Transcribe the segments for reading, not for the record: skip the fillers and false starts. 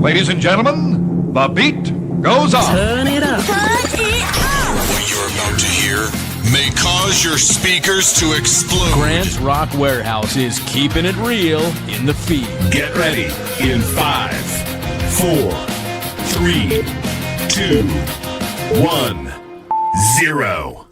Ladies and gentlemen, the beat goes on. Turn it up. What you're about to hear may cause your speakers to explode. Grant's Rock Warehouse is keeping it real in the field. Get ready in 5, 4, 3, 2, 1, 0.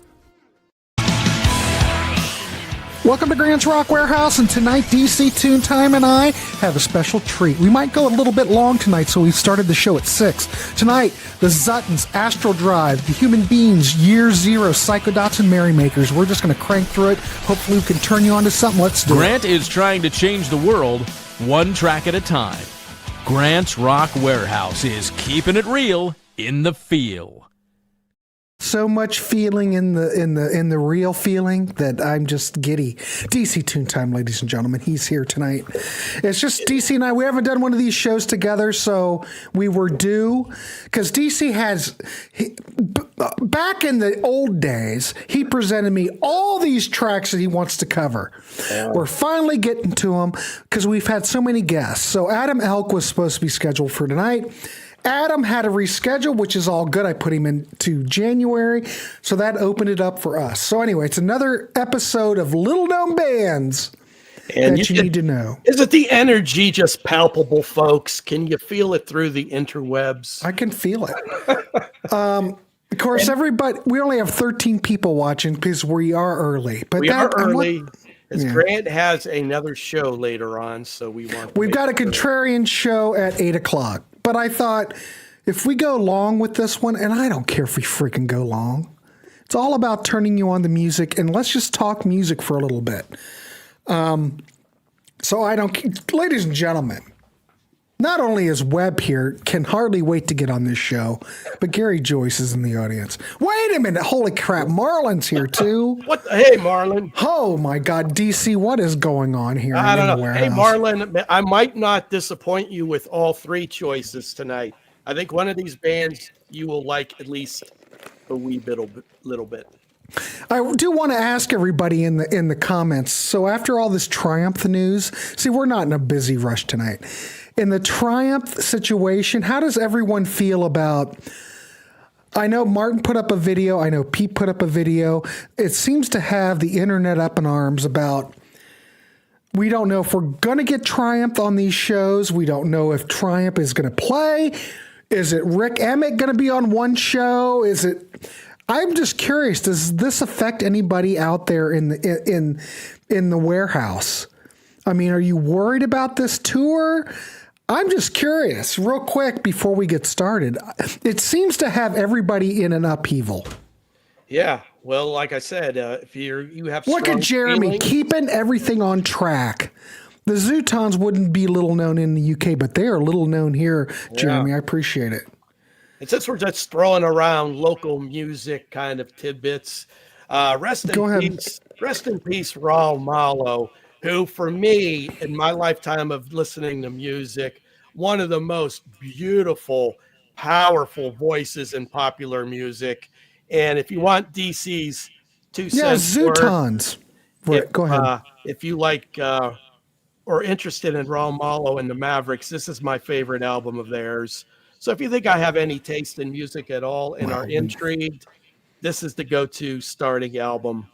Welcome to Grant's Rock Warehouse, and tonight DC Tune Time and I have a special treat. We might go a little bit long tonight, so we started the show at 6. Tonight, the ZUTONS, Astral Drive, the Human Beings, Year Zero, PSYCHODOTS, and MERRYMAKERS. We're just going to crank through it. Hopefully we can turn you on to something. Let's do Grant is trying to change the world one track at a time. Grant's Rock Warehouse is keeping it real in the field. So much feeling in the real feeling that I'm just giddy. DC Tune Time, ladies and gentlemen. He's here tonight. It's just DC and I. We haven't done one of these shows together, so we were due. Because DC back in the old days, he presented me all these tracks that he wants to cover. We're finally getting to them because we've had so many guests. So Adam Elk was supposed to be scheduled for tonight. Adam had to reschedule, which is all good. I put him into January, so that opened it up for us. So anyway, it's another episode of Little Known Bands that you need to know. Isn't the energy just palpable, folks? Can you feel it through the interwebs? I can feel it. Of course, everybody, we only have 13 people watching because we are early. But we are early. Grant has another show later on, so we've got a contrarian show at 8 o'clock. But I thought, if we go long with this one, and I don't care if we freaking go long, it's all about turning you on to music, and let's just talk music for a little bit. So I don't, ladies and gentlemen, not only is Webb here, can hardly wait to get on this show, but Gary Joyce is in the audience. Wait a minute, holy crap, Marlon's here too. Hey, Marlon. Oh my God, DC, what is going on here? I don't know. Warehouse? Hey, Marlon, I might not disappoint you with all three choices tonight. I think one of these bands you will like at least a wee little bit. I do want to ask everybody in the comments. So after all this Triumph news, see, we're not in a busy rush tonight. In the Triumph situation, how does everyone feel about? I know Martin put up a video. I know Pete put up a video. It seems to have the internet up in arms about, we don't know if we're going to get Triumph on these shows. We don't know if Triumph is going to play. Is it Rick Emmett going to be on one show? I'm just curious, does this affect anybody out there in the warehouse? I mean, are you worried about this tour? I'm just curious, real quick before we get started. It seems to have everybody in an upheaval. Yeah, well, like I said, if you have look at Jeremy feelings, keeping everything on track. The ZUTONS wouldn't be little known in the UK, but they are little known here, Jeremy. I appreciate it. And since we're just throwing around local music kind of tidbits, rest in peace, Raul Malo, who for me, in my lifetime of listening to music, one of the most beautiful, powerful voices in popular music. And if you want DC's 2 cents, ZUTONS. Go ahead. If you like or interested in Raul Malo and the Mavericks, this is my favorite album of theirs. So if you think I have any taste in music at all and are intrigued, this is the go-to starting album.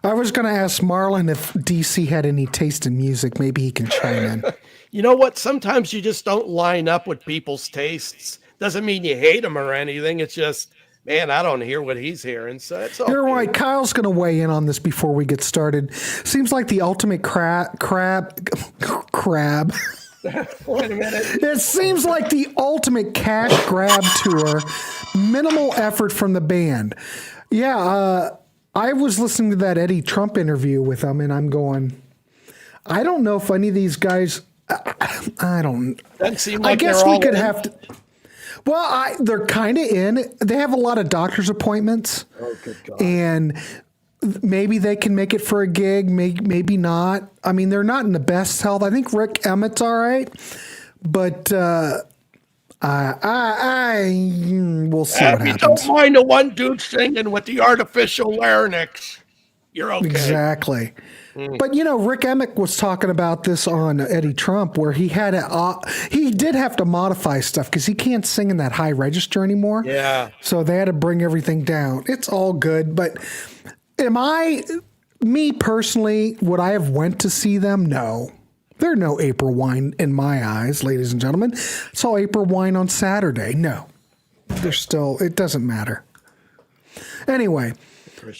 I was going to ask Marlon if DC had any taste in music. Maybe he can chime in. You know what? Sometimes you just don't line up with people's tastes. Doesn't mean you hate them or anything. It's just, man, I don't hear what he's hearing. So it's okay. You're right. Kyle's going to weigh in on this before we get started. Seems like the ultimate crab. Wait a minute. It seems like the ultimate cash grab tour. Minimal effort from the band. Yeah, I was listening to that Eddie Trump interview with him, and I'm going, I don't know if any of these guys, I don't. Doesn't seem like I guess we could have to. Well, they're kind of in. They have a lot of doctor's appointments. Oh, good God. And maybe they can make it for a gig, maybe not. I mean, they're not in the best health. I think Rick Emmett's all right, but we'll see what happens. You don't mind the one dude singing with the artificial larynx. You're okay. Exactly. But Rick Emmett was talking about this on Eddie Trump, where he did have to modify stuff because he can't sing in that high register anymore. Yeah. So they had to bring everything down. It's all good, but me personally, would I have went to see them? No. They're no April Wine in my eyes, ladies and gentlemen. Saw April Wine on Saturday. No. It doesn't matter. Anyway.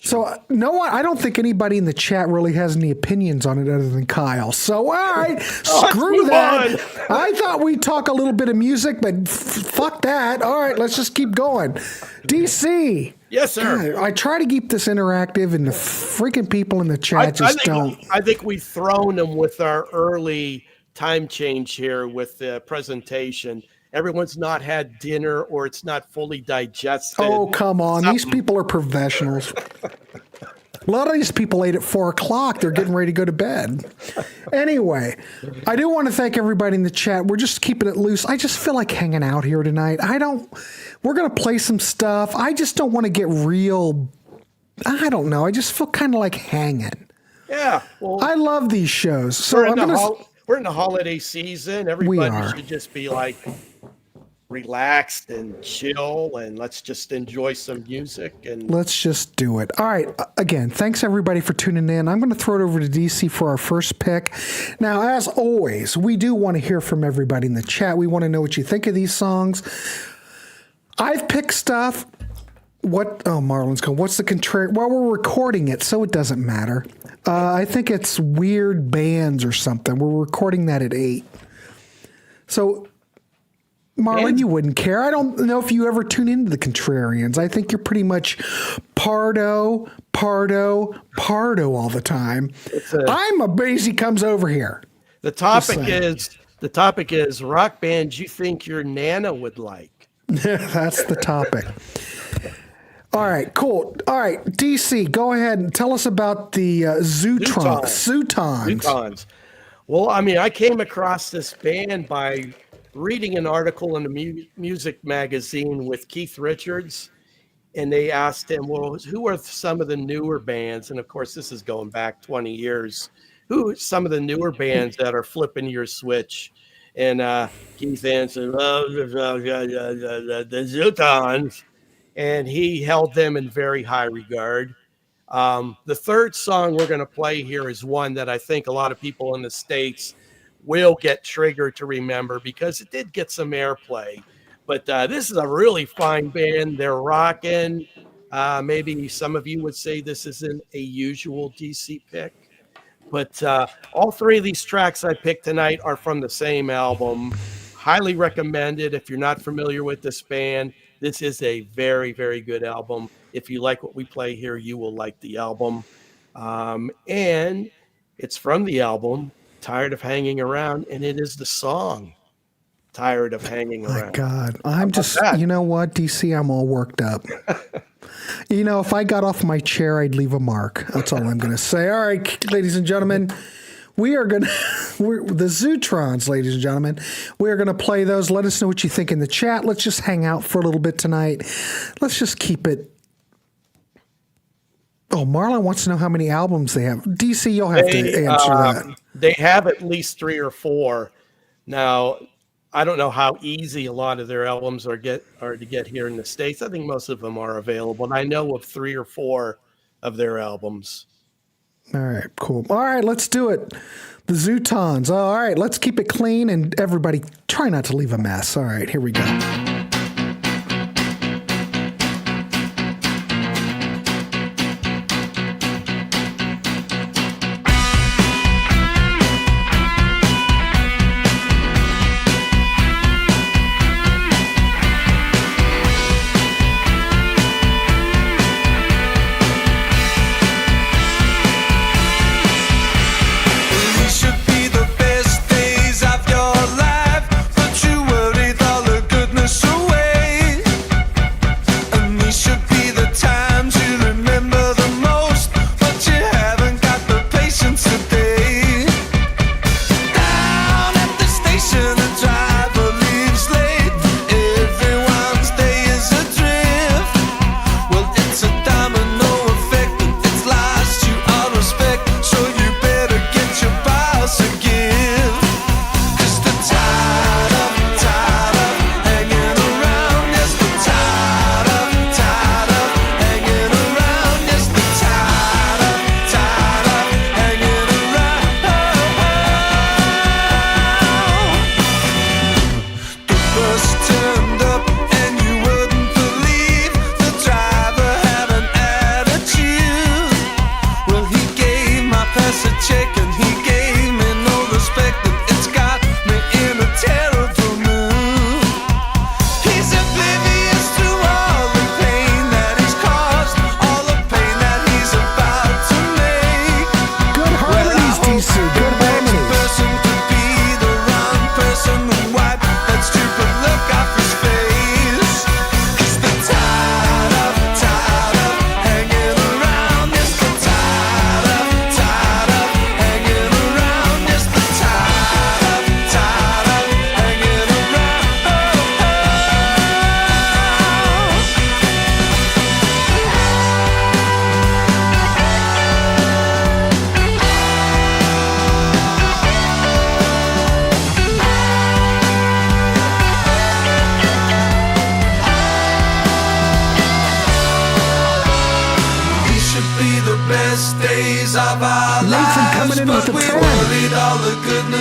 So, I don't think anybody in the chat really has any opinions on it other than Kyle. So, all right, screw that. I thought we'd talk a little bit of music, but fuck that. All right, let's just keep going. DC. Yes, sir. God, I try to keep this interactive, and the freaking people in the chat don't. I think we've thrown them with our early time change here with the presentation. Everyone's not had dinner or it's not fully digested. Oh, come on. These people are professionals. A lot of these people ate at 4:00. They're getting ready to go to bed. Anyway, I do want to thank everybody in the chat. We're just keeping it loose. I just feel like hanging out here tonight. We're going to play some stuff. I just don't want to get real. I don't know. I just feel kind of like hanging. Yeah. Well, I love these shows. So we're in the holiday season. Everybody should just be like relaxed and chill, and let's just enjoy some music, and let's just do it. All right. Again, thanks everybody for tuning in. I'm going to throw it over to DC for our first pick. Now, as always, we do want to hear from everybody in the chat. We want to know what you think of these songs. I've picked stuff. Marlon's going, what's the contrary? Well, we're recording it, so it doesn't matter. I think it's Weird Bands or something. We're recording that at 8. So, Marlon, you wouldn't care. I don't know if you ever tune into the Contrarians. I think you're pretty much Pardo all the time. I'm amazed he comes over here. The topic is rock bands you think your Nana would like. That's the topic. All right, cool. All right, DC, go ahead and tell us about the ZUTONS. Well, I came across this band by reading an article in the music magazine with Keith Richards, and they asked him, well, who are some of the newer bands? And of course, this is going back 20 years. Who are some of the newer bands that are flipping your switch? And Keith answered, the ZUTONS. And he held them in very high regard. The third song we're going to play here is one that I think a lot of people in the States will get triggered to remember because it did get some airplay. But this is a really fine band. They're rocking. Maybe some of you would say this isn't a usual DC pick. But all three of these tracks I picked tonight are from the same album. Highly recommended. If you're not familiar with this band, this is a very, very good album. If you like what we play here, you will like the album. And it's from the album Tired of Hanging Around, and it is the song Tired of Hanging Around. My God. I'm just, you know what, DC, I'm all worked up. If I got off my chair, I'd leave a mark. That's all I'm going to say. All right, ladies and gentlemen, we're the ZUTONS, ladies and gentlemen. We're going to play those. Let us know what you think in the chat. Let's just hang out for a little bit tonight. Let's just keep it. Oh, Marlon wants to know how many albums they have. DC, you'll have to answer that. They have at least 3 or 4. Now, I don't know how easy a lot of their albums are to get here in the States. I think most of them are available. And I know of 3 or 4 of their albums. All right, cool. All right, let's do it. The ZUTONS. All right, let's keep it clean and everybody try not to leave a mess. All right, here we go. Should be the best days of your life, but you worried all the goodness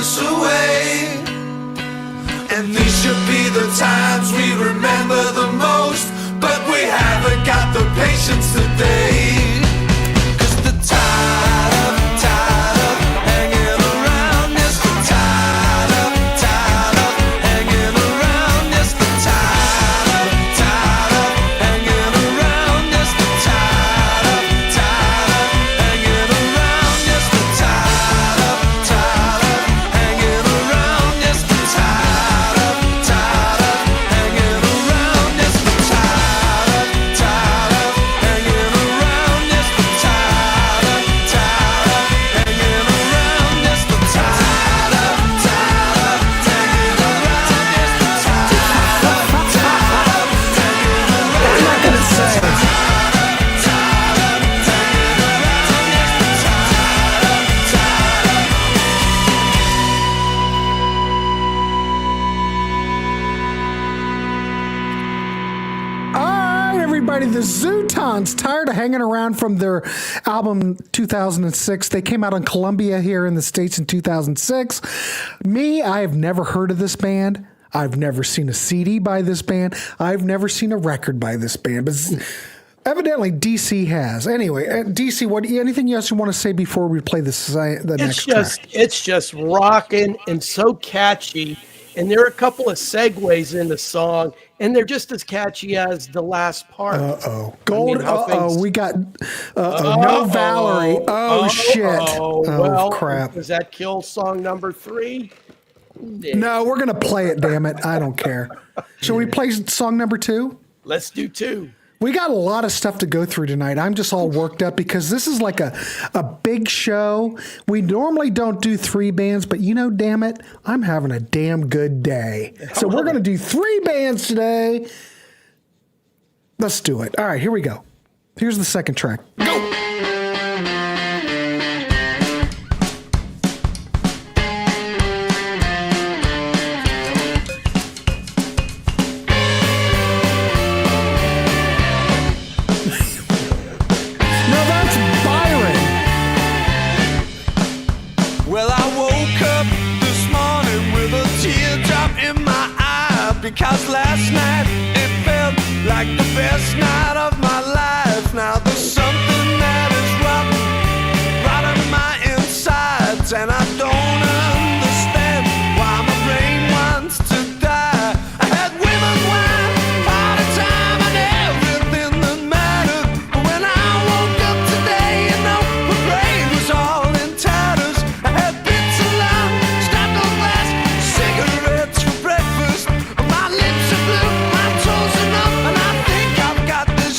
us away. And these should be the times we remember the most, but we haven't got the patience today. 'Cause the tide of hanging around, yes, the tide of hanging around, yes, the tide of hanging around, yes, the tide of hanging around, yes, the tide of hanging around, yes, the tide of hanging around, yes, the tide of hanging around, yes, the tide of hanging around, yes, the tide of hanging around, yes, the tide of hanging around. I'm not gonna say. All right, everybody, the ZUTONS, tired of hanging around from their album 2006. They came out on Columbia here in the States in 2006. I have never heard of this band. I've never seen a CD by this band. I've never seen a record by this band, but evidently DC has. Anyway, DC, anything else you want to say before we play the next track? It's just rocking and so catchy. And there are a couple of segues in the song, and they're just as catchy as the last part. Gold. We got no Valerie. Shit. Well, crap. Does that kill song number 3? No, we're gonna play it. Damn it! I don't care. Shall we play song number 2? Let's do 2. We got a lot of stuff to go through tonight. I'm just all worked up because this is like a big show. We normally don't do 3 bands, but damn it, I'm having a damn good day. So we're going to do 3 bands today. Let's do it. All right, here we go. Here's the second track. Go! Well, I woke up this morning with a teardrop in my eye, because last night it felt like the best night of my life. Now there's something that is rotten my insides, and I don't understand why my brain wants to die. I had women, wine, party time, and everything that mattered. But when I woke up today, my brain was all in tatters. I had bits of lime, stackled glass, cigarettes for breakfast. My lips are blue, my toes are numb, and I think I've got this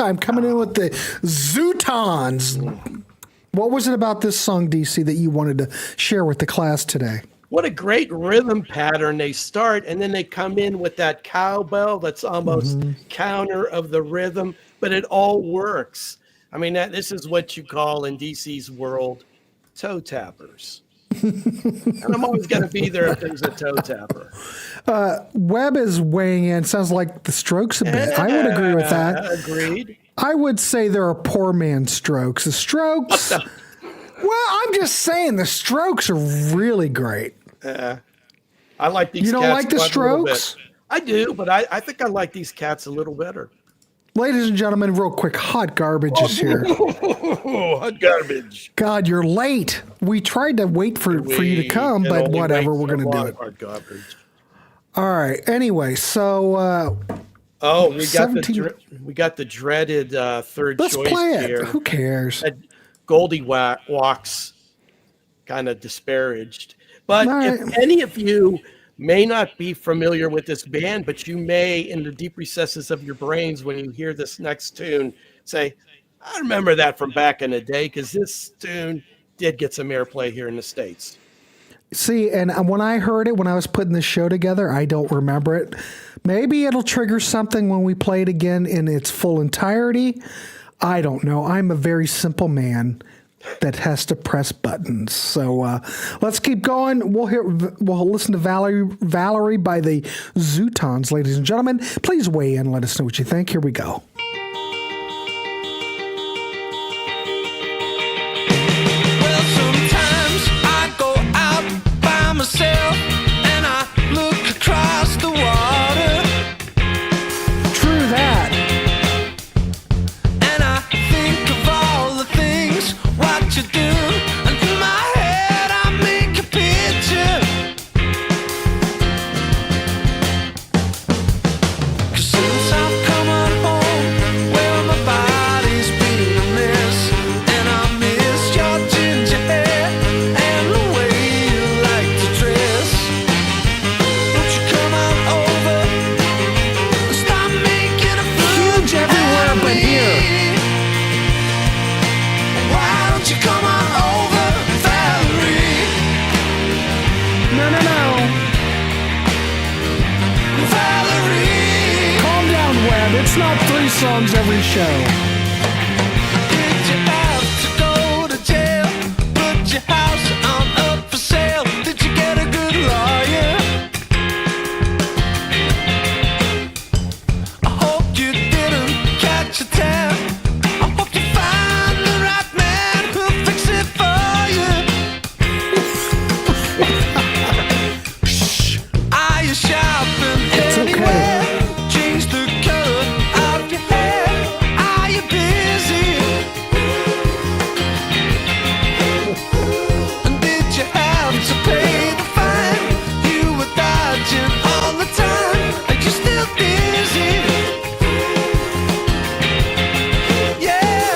I'm coming in with the ZUTONS. What was it about this song, DC, that you wanted to share with the class today? What a great rhythm pattern. They start and then they come in with that cowbell that's almost counter of the rhythm, but it all works. I mean, this is what you call in DC's world toe tappers. And I'm always going to be there if there's a toe tapper. Webb is weighing in. Sounds like the Strokes a bit. I would agree with that. Agreed. I would say there are poor man Strokes. The Strokes, well, I'm just saying the Strokes are really great. I like these. You don't cats like the quite a little Strokes? bit. I do, but I think I like these cats a little better. Ladies and gentlemen, real quick, hot garbage is here. Hot garbage. God, you're late. We tried to wait for you to come, can but only whatever, wait we're so going to do long, it. hot garbage. All right. Anyway, so Oh, we got 17 we got the dreaded third let's choice play it. here. Who cares? That Goldilocks kind of disparaged. But All if right. any of you may not be familiar with this band, but you may, in the deep recesses of your brains, when you hear this next tune, say, I remember that from back in the day, because this tune did get some airplay here in the States. See, and when I heard it, when I was putting the show together, I don't remember it. Maybe it'll trigger something when we play it again in its full entirety. I don't know. I'm a very simple man that has to press buttons. So let's keep going. We'll listen to Valerie by the ZUTONS, ladies and gentlemen. Please weigh in. Let us know what you think. Here we go. Well, sometimes I go out by myself and I look across the water True that. and I think of all the things what you do, and in my head I make a picture. 'Cause since I've come on home, well, my body's been a mess, and I miss your ginger hair and the way you like to dress. Won't you come on over and stop making a fool Huge everywhere out of but me? here. Why don't you come on over, Valerie? No. Valerie, Calm down, Webb. It's not 3 songs every show. did you have to go to jail? Put your house on up for sale? Did you get a good lawyer? I hope you didn't catch a tab. I hope you find the right man who'll fix it for you. Are you shopping anywhere? Change the color of your hair. Are you busy? And did you have to pay the fine? You were dodging all the time. Are you still busy? Yeah.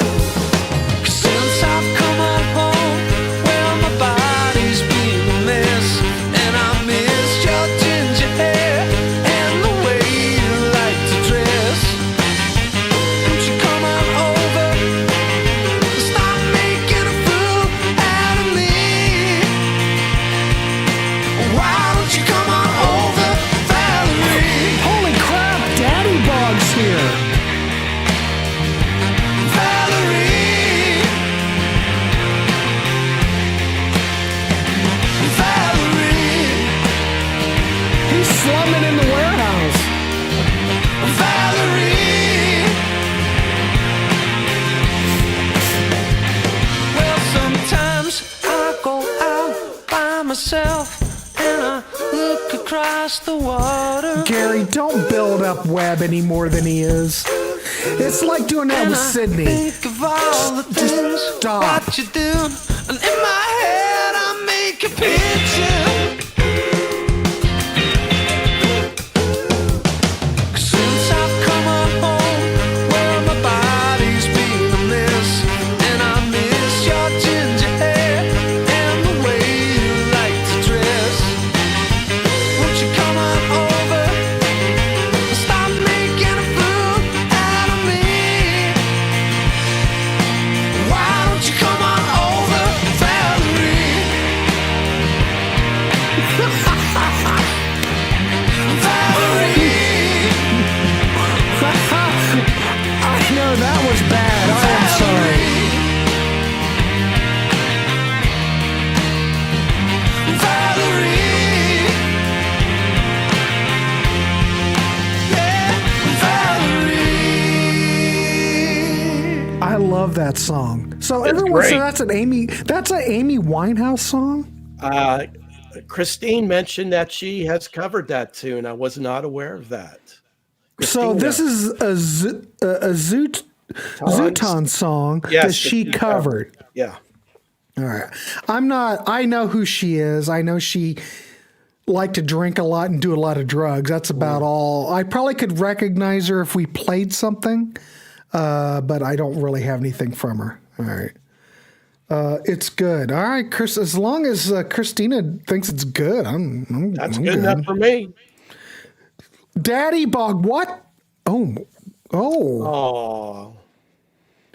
'Cause since I've come on home, well, my body's been a mess, and I miss your ginger hair and the way you like to dress. Won't you come on over and stop making a fool out of me? Why don't you come on over, Valerie? Holy crap, Daddy Bog's here. Valerie, Valerie, He's slumming in the warehouse. Valerie. Well, sometimes I go out by myself and I look across the water. Gary, don't build up Webb any more than he is. It's like doing that with Sydney. Think of all the Just things stop. what you do, and in my head I make a picture. 'Cause since I've come on home, well, my body's been a mess, and I miss your ginger hair and the way you like to dress. Won't you come on over and stop making a fool out of me? I love that song. So It's everyone great. said that's an Amy Winehouse song? Christine mentioned that she has covered that tune. I was not aware of that. So this is a ZUTONS song Yes, that she covered. Yeah. All right. I know who she is. I know she liked to drink a lot and do a lot of drugs. That's about all. I probably could recognize her if we played something, but I don't really have anything from her. All right. It's good. All right, Chris, as long as Christina thinks it's good, That's good enough for me. Daddy Bog, what? Oh. Oh.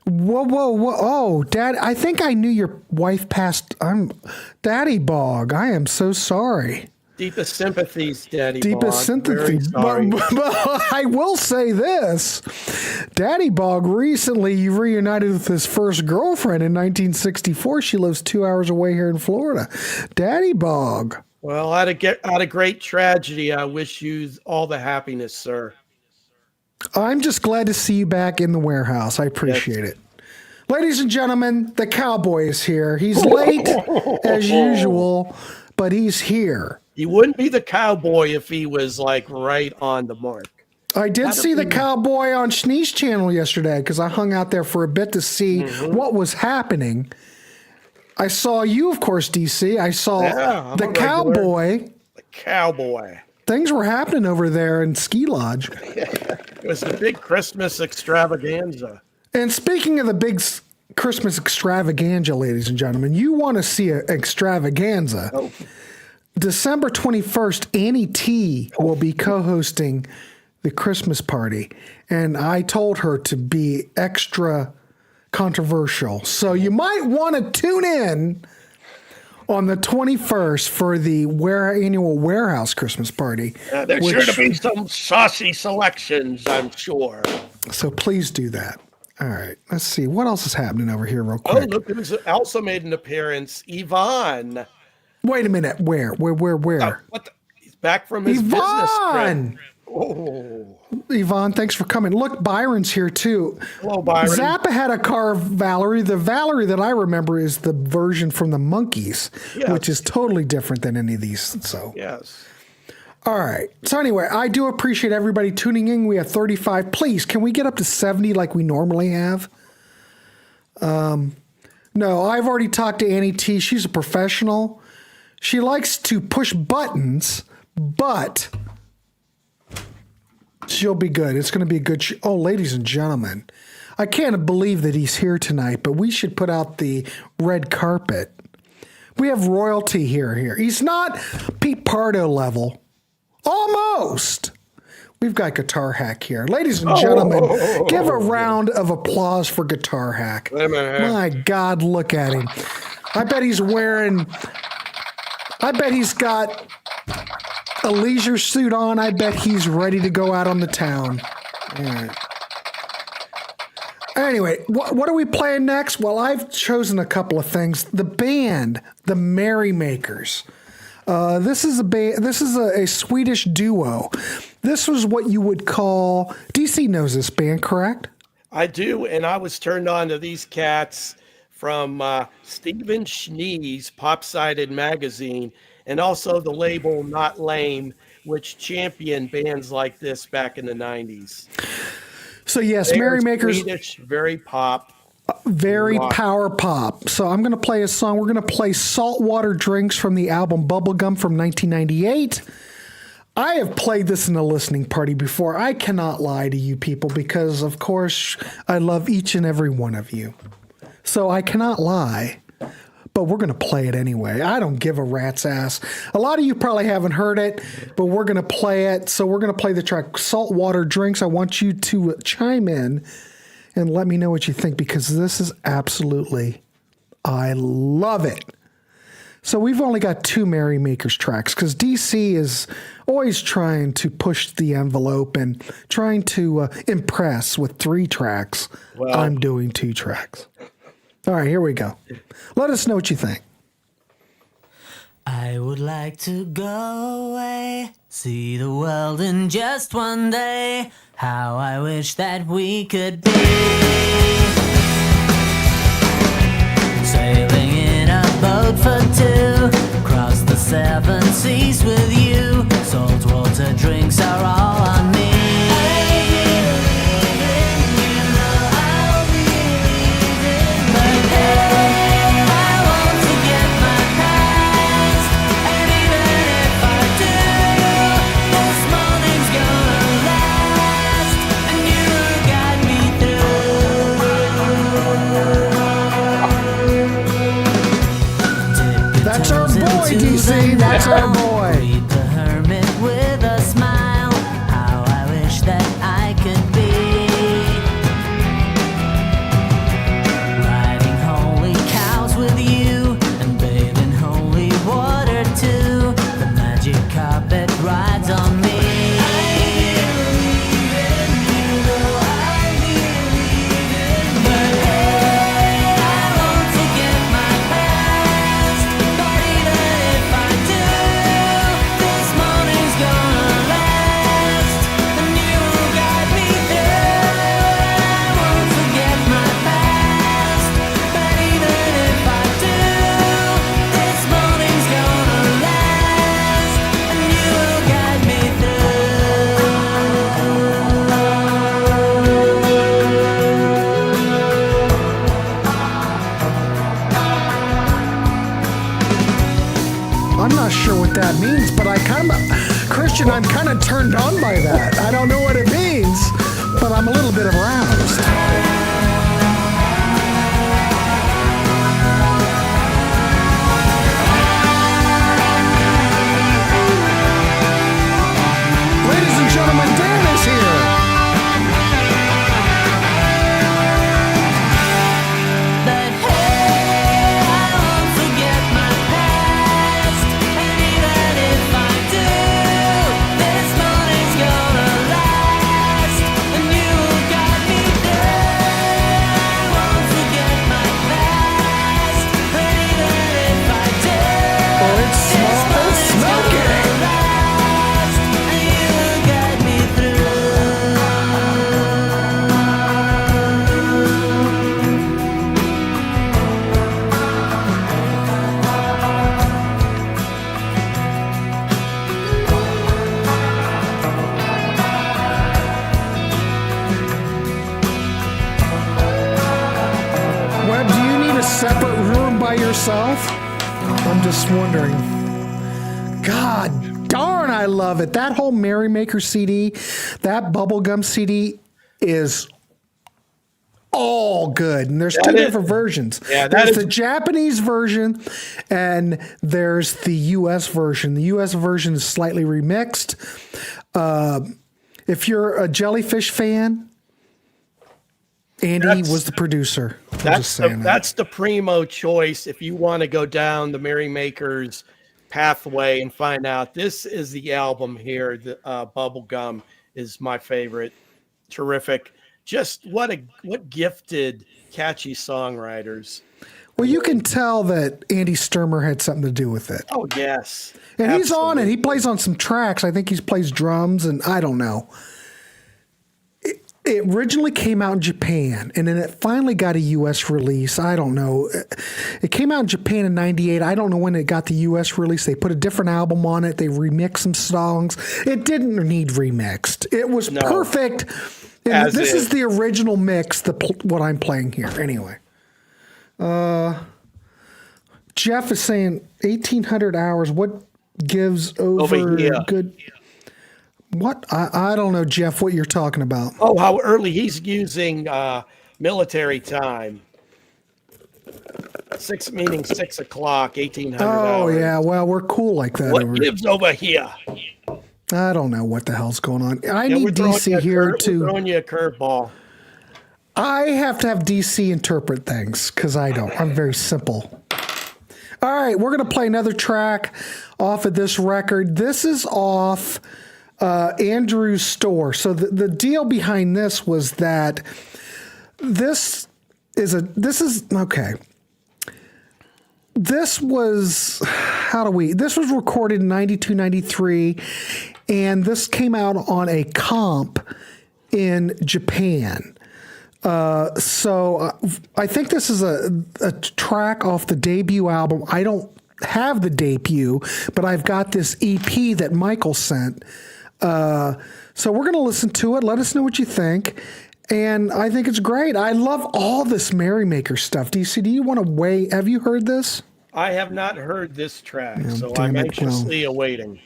Whoa. Oh, Dad, I think I knew your wife passed. Daddy Bog, I am so sorry. Deepest sympathies, Daddy Deepest Bog. sympathy. Very sorry. But I will say this. Daddy Bog recently reunited with his first girlfriend in 1964. She lives 2 hours away here in Florida. Daddy Bog. Well, out of great tragedy, I wish you all the happiness, sir. I'm just glad to see you back in the warehouse. I appreciate it. Ladies and gentlemen, the cowboy is here. He's late as usual, but he's here. He wouldn't be the cowboy if he was like right on the mark. I did see the cowboy on Schnee's channel yesterday because I hung out there for a bit to see what was happening. I saw you, of course, DC. I saw the cowboy. The cowboy. Things were happening over there in Ski Lodge. It was the big Christmas extravaganza. And speaking of the big Christmas extravaganza, ladies and gentlemen, you want to see an extravaganza. Oh. December 21st, Annie T will be co-hosting the Christmas party. And I told her to be extra controversial. So you might want to tune in on the 21st for the annual Warehouse Christmas party. There's sure to be some saucy selections, I'm sure. So please do that. All right. Let's see. What else is happening over here real Oh, quick? look, who's also made an appearance. Yvonne. Wait a minute. Where? Oh, he's back from his business Yvonne! trip. Oh. Yvonne, thanks for coming. Look, Byron's here too. Hello, Byron. Zappa had a car of Valerie. The Valerie that I remember is the version from the Monkees, Yes. which is totally different than any of these. So, Yes. all right. So anyway, I do appreciate everybody tuning in. We have 35. Please, can we get up to 70 like we normally have? No, I've already talked to Annie T. She's a professional. She likes to push buttons, but she'll be good. It's going to be a good show. Oh, ladies and gentlemen, I can't believe that he's here tonight, but we should put out the red carpet. We have royalty here. He's not Pete Pardo level. Almost. We've got Guitar Hack here. Ladies and gentlemen, give a round of applause for Guitar Hack. My God, look at him. I bet he's got a leisure suit on. I bet he's ready to go out on the town. All right. Anyway, what are we playing next? Well, I've chosen a couple of things. The band, the Merrymakers. This is a Swedish duo. This was what you would call, DC knows this band, correct? I do, and I was turned on to these cats from Stephen Schnee's Pop-Sided magazine, and also the label Not Lame, which championed bands like this back in the 90s. So yes, They are Merrymakers, Swedish, very pop. very power pop. So I'm going to play a song. We're going to play Saltwater Drinks from the album Bubblegum from 1998. I have played this in a listening party before. I cannot lie to you people because, of course, I love each and every one of you. So I cannot lie, but we're going to play it anyway. I don't give a rat's ass. A lot of you probably haven't heard it, but we're going to play it. So we're going to play the track Saltwater Drinks. I want you to chime in and let me know what you think because this is absolutely, I love it. So we've only got 2 Merrymakers tracks because DC is always trying to push the envelope and trying to impress with 3 tracks. Well, I'm doing 2 tracks. All right, here we go. Let us know what you think. I would like to go away, see the world in just one day. How I wish that we could be boy, DC. That's our boy. Greet the hermit with a smile. How I wish that I could be riding holy cows with you and bathing holy water too. The magic carpet rides on me. I'm not sure what that means, but Christian, I'm kind of turned on by that. I don't know what it means, but I'm a little bit aroused. Ladies and gentlemen, Dan is here. But hey, I won't forget my past. And even if I do, this morning's gonna last. And you got me there. I won't forget my past. And even if I do, Oh, it's smoking. last. And you got me through. Webb, do you need a separate room by yourself? I'm just wondering. God darn, I love it. That whole Merrymaker CD, that bubblegum CD is all good. And there's two different versions. Yeah, there's the Japanese version and there's the US version. The US version is slightly remixed. If you're a Jellyfish fan, Andy was the producer. I'm just saying that. That's the primo choice if you want to go down the Merrymakers pathway and find out this is the album here. The Bubblegum is my favorite. Terrific. Just what gifted, catchy songwriters. Well, you can tell that Andy Sturmer had something to do with it. Oh, yes. And he's on it. He plays on some tracks. I think he plays drums, and I don't know. It originally came out in Japan, and then it finally got a U.S. release. I don't know. It came out in Japan in 98. I don't know when it got the U.S. release. They put a different album on it. They remixed some songs. It didn't need remixed. It was perfect. And this is the original mix, what I'm playing here. Anyway. Jeff is saying 1,800 hours. What gives over good... What? I don't know, Jeff, what you're talking about. Oh, how early he's using military time. 6 o'clock, 1,800 hours. Oh, yeah. Well, we're cool like that. What gives over here? I don't know what the hell's going on. I need DC here to... We're throwing you a curveball. I have to have DC interpret things because I don't. I'm very simple. All right, we're going to play another track off of this record. This is off... Andrew's Store. So the deal behind this was that this was recorded in 92, 93, and this came out on a comp in Japan. So I think this is a track off the debut album. I don't have the debut, but I've got this EP that Michael sent. So we're going to listen to it. Let us know what you think. And I think it's great. I love all this Merrymaker stuff. DC, do you want to weigh? Have you heard this? I have not heard this track, so I'm anxiously awaiting.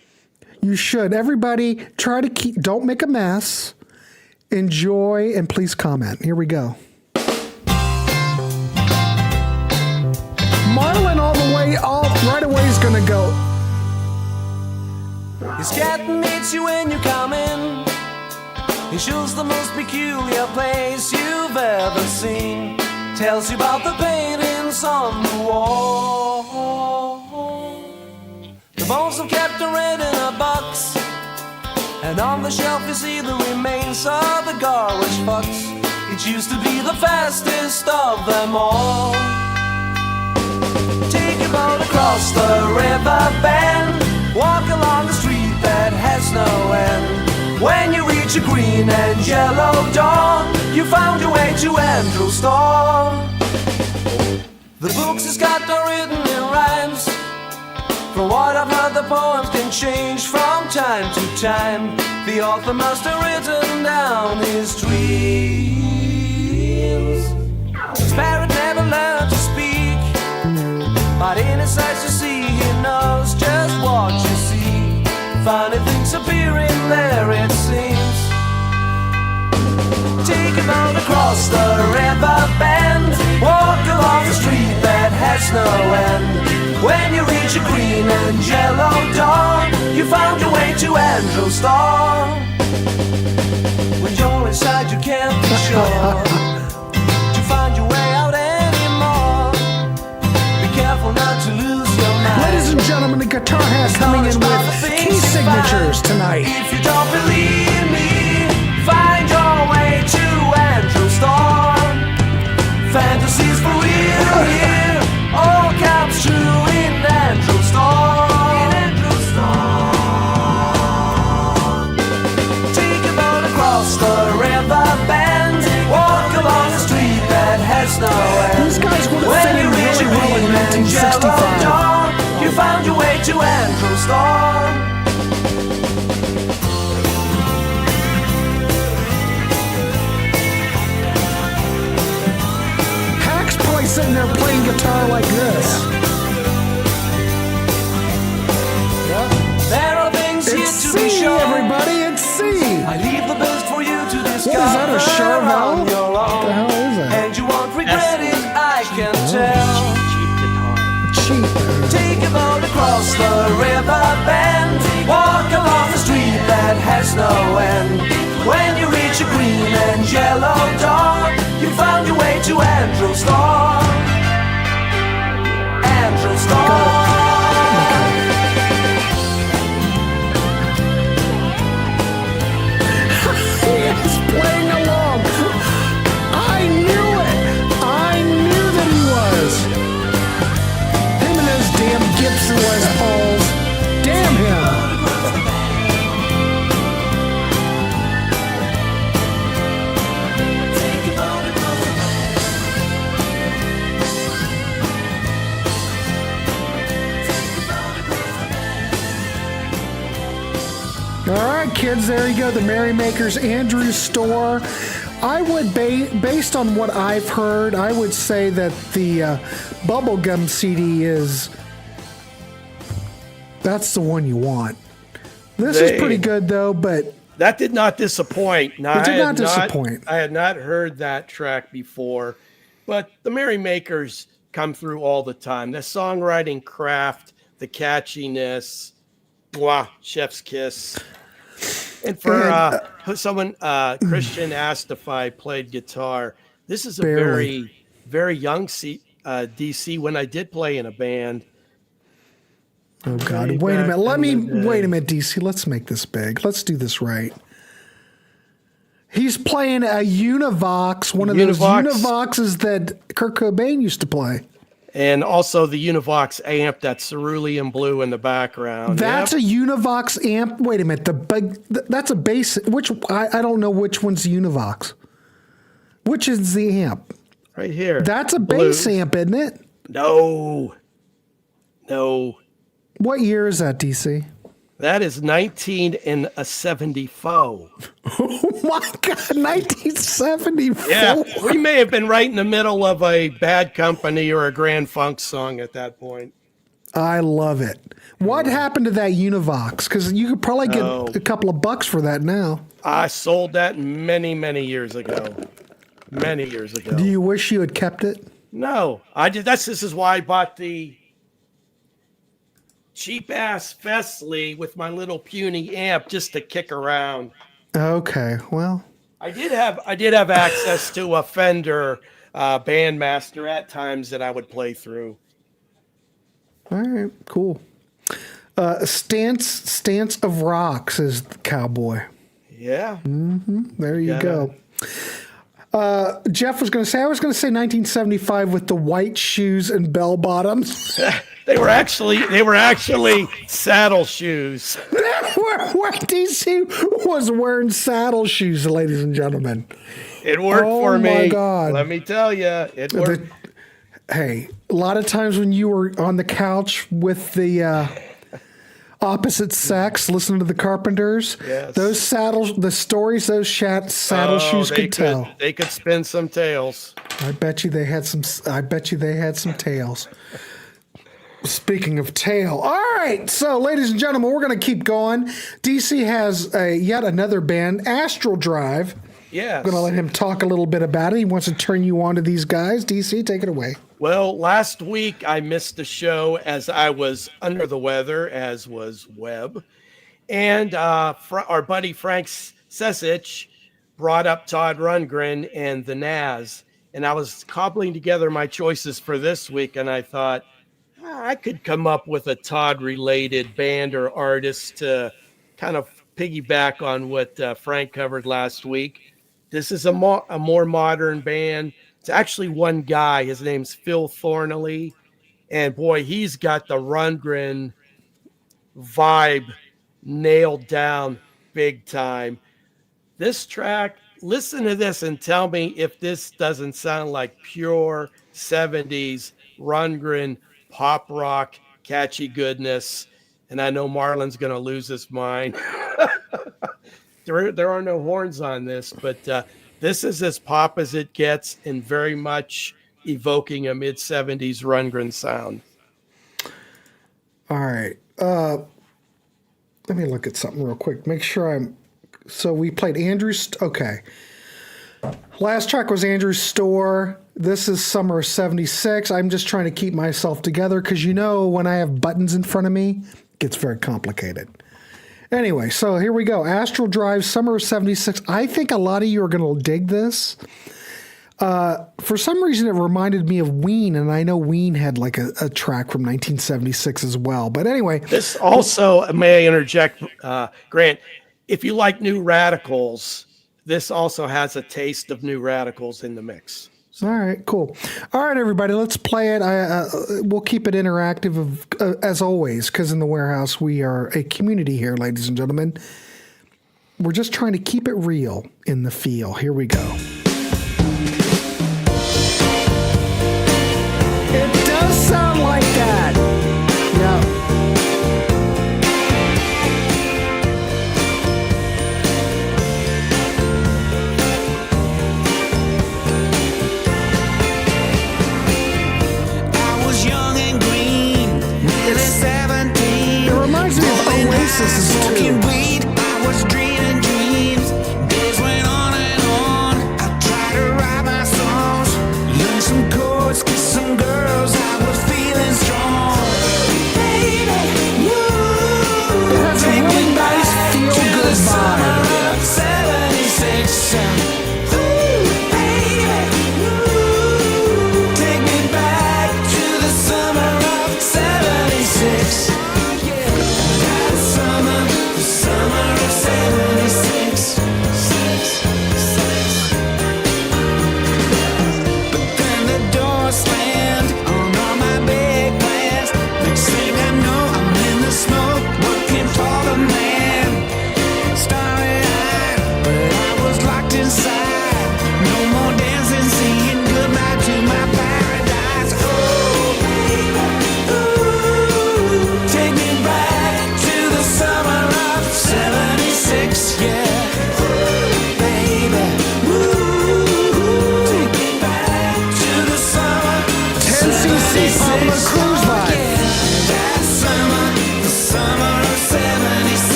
You should. Everybody, try to don't make a mess. Enjoy, and please comment. Here we go. Marlon right away is going to go, His cat meets you when you come in. He shows the most peculiar place you've ever seen. Tells you about the paintings on the wall. The bones of Captain Red in a box, and on the shelf you see the remains of the garbage fox. It used to be the fastest of them all. Take a boat across the river bend, walk along the street that has no end. When you reach a green and yellow door, you found your way to Andrew's store. The books he's got are written in rhymes. From what I've heard, the poems can change from time to time. The author must have written down his dreams. His parrot never learned to speak, but in his eyes you see he knows just what you see. Funny things appearing there, it seems. Take a boat across the river bend, walk along the street that has no end. When you reach a green and yellow door, you found your way to Andrew's store. When you're inside you can't be sure to find your way out anymore. Be careful not to lose your mind. Ladies and gentlemen, the guitar has coming in with key signatures tonight. If you don't believe me, find your way to Andrew's store. Fantasies for real here, all comes true in Andrew's store. Take a boat across the river bend, walk along the street that has no end. These guys would have When fit you in reach a really well in green and yellow 1965. door, you found your way to Andrew's store. Hack's probably sitting there playing guitar like this. There are things yet It's to be C, shown. everybody, it's C. I leave the best for you to discover. What is that, a Charvel? on your What own. the hell is that? And you won't regret it, I can tell. Cheap. Take a boat across the river bend, walk along the street that has no end. When you reach a green and yellow door, you found your way to Andrew's store. Andrew's store. He's playing along. I knew it. I knew that he was. Him and those damn Gibson Les Pauls. Damn him. All right, kids, there you go. The Merrymakers Andrew's store. I would, based on what I've heard, I would say that the bubblegum CD that's the one you want. This is pretty good, though, but that did not disappoint. No, it did not disappoint. I had not heard that track before, but the Merrymakers come through all the time. The songwriting craft, the catchiness, mwah, chef's kiss. And for someone, Christian asked if I played guitar. This is a very, very young DC when I did play in a band. Oh, God. Wait a minute. Wait a minute, DC. Let's make this big. Let's do this right. He's playing a Univox, one of those Univoxes that Kurt Cobain used to play. And also the Univox amp, that cerulean blue in the background. That's a Univox amp. Wait a minute. That's a bass. I don't know which one's the Univox. Which is the amp? Right here. That's a bass amp, isn't it? No. What year is that, DC? That is 1974. Oh my God, 1974. Yeah, we may have been right in the middle of a Bad Company or a Grand Funk song at that point. I love it. What happened to that Univox? Because you could probably get a couple of bucks for that now. I sold that many, many years ago. Many years ago. Do you wish you had kept it? No, I did. This is why I bought the cheap ass Fesley with my little puny amp just to kick around. Okay, well, I did have access to a Fender Bandmaster at times that I would play through. all right, cool. Stance of Rock, says the Cowboy. Yeah. There you go. Jeff was going to say, I was going to say 1975 with the white shoes and bell bottoms. They were actually saddle shoes. Where DC was wearing saddle shoes, ladies and gentlemen. It worked for me. Oh my God. Let me tell you, it worked. Hey, a lot of times when you were on the couch with the opposite sex, listening to the Carpenters, Yes. those saddles, the stories those saddle shoes could tell. They could spin some tales. I bet you they had some tails. Speaking of tail. All right. So, ladies and gentlemen, we're going to keep going. DC has yet another band, Astral Drive. Yes. I'm going to let him talk a little bit about it. He wants to turn you on to these guys. DC, take it away. Well, last week I missed the show as I was under the weather, as was Webb. And our buddy Frank Sesich brought up Todd Rundgren and the Naz. And I was cobbling together my choices for this week, and I thought, I could come up with a Todd-related band or artist to kind of piggyback on what Frank covered last week. This is a more modern band. It's actually one guy. His name's Phil Thornley. And boy, he's got the Rundgren vibe nailed down big time. This track, listen to this and tell me if this doesn't sound like pure 70s Rundgren pop rock, catchy goodness. And I know Marlon's going to lose his mind. There are no horns on this, but this is as pop as it gets and very much evoking a mid-70s Rundgren sound. All right. Let me look at something real quick. Make sure so we played Andrew's. Okay. Last track was Andrew's Store. This is summer of 76. I'm just trying to keep myself together because when I have buttons in front of me, it gets very complicated. Anyway, so here we go. Astral Drive, summer of 76. I think a lot of you are going to dig this. For some reason, it reminded me of Ween, and I know Ween had like a track from 1976 as well. But anyway. This also, may I interject, Grant, if you like New Radicals, this also has a taste of New Radicals in the mix. All right, cool. All right, everybody, let's play it. We'll keep it interactive as always, because in the Warehouse, we are a community here, ladies and gentlemen. We're just trying to keep it real in the feel. Here we go. It does sound like that. Yeah. Smoking weed, I was dreaming dreams. Days went on and on. I tried to write my songs, learn some chords, kiss some girls. I was feeling strong. Baby, you has a really nice feel-good vibe. 76. Ooh, baby, you take me back to the summer of 76.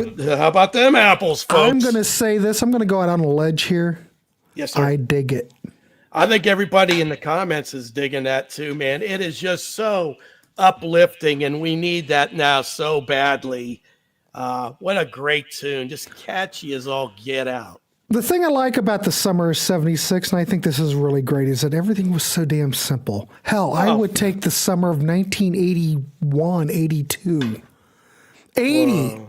about them apples, folks? I'm going to say this. I'm going to go out on a ledge here. Yes, sir. I dig it. I think everybody in the comments is digging that too, man. It is just so uplifting, and we need that now so badly. What a great tune. Just catchy as all get out. The thing I like about the summer of 76, and I think this is really great, is that everything was so damn simple. Hell, I would take the summer of 1981, 82. 80. Whoa.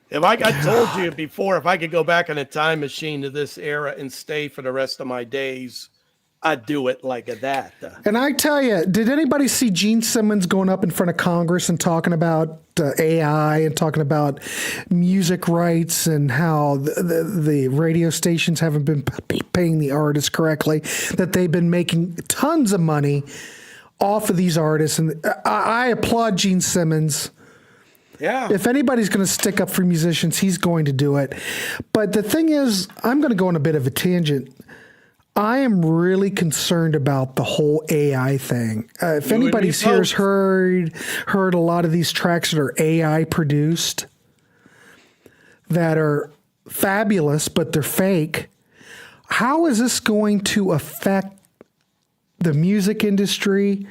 If I told you before, if I could go back in a time machine to this era and stay for the rest of my days, I'd do it like that. And I tell you, did anybody see Gene Simmons going up in front of Congress and talking about AI and talking about music rights and how the radio stations haven't been paying the artists correctly, that they've been making tons of money off of these artists? And I applaud Gene Simmons. Yeah. If anybody's going to stick up for musicians, he's going to do it. But the thing is, I'm going to go on a bit of a tangent. I am really concerned about the whole AI thing. If anybody's here has heard a lot of these tracks that are AI produced, that are fabulous, but they're fake, how is this going to affect the music industry?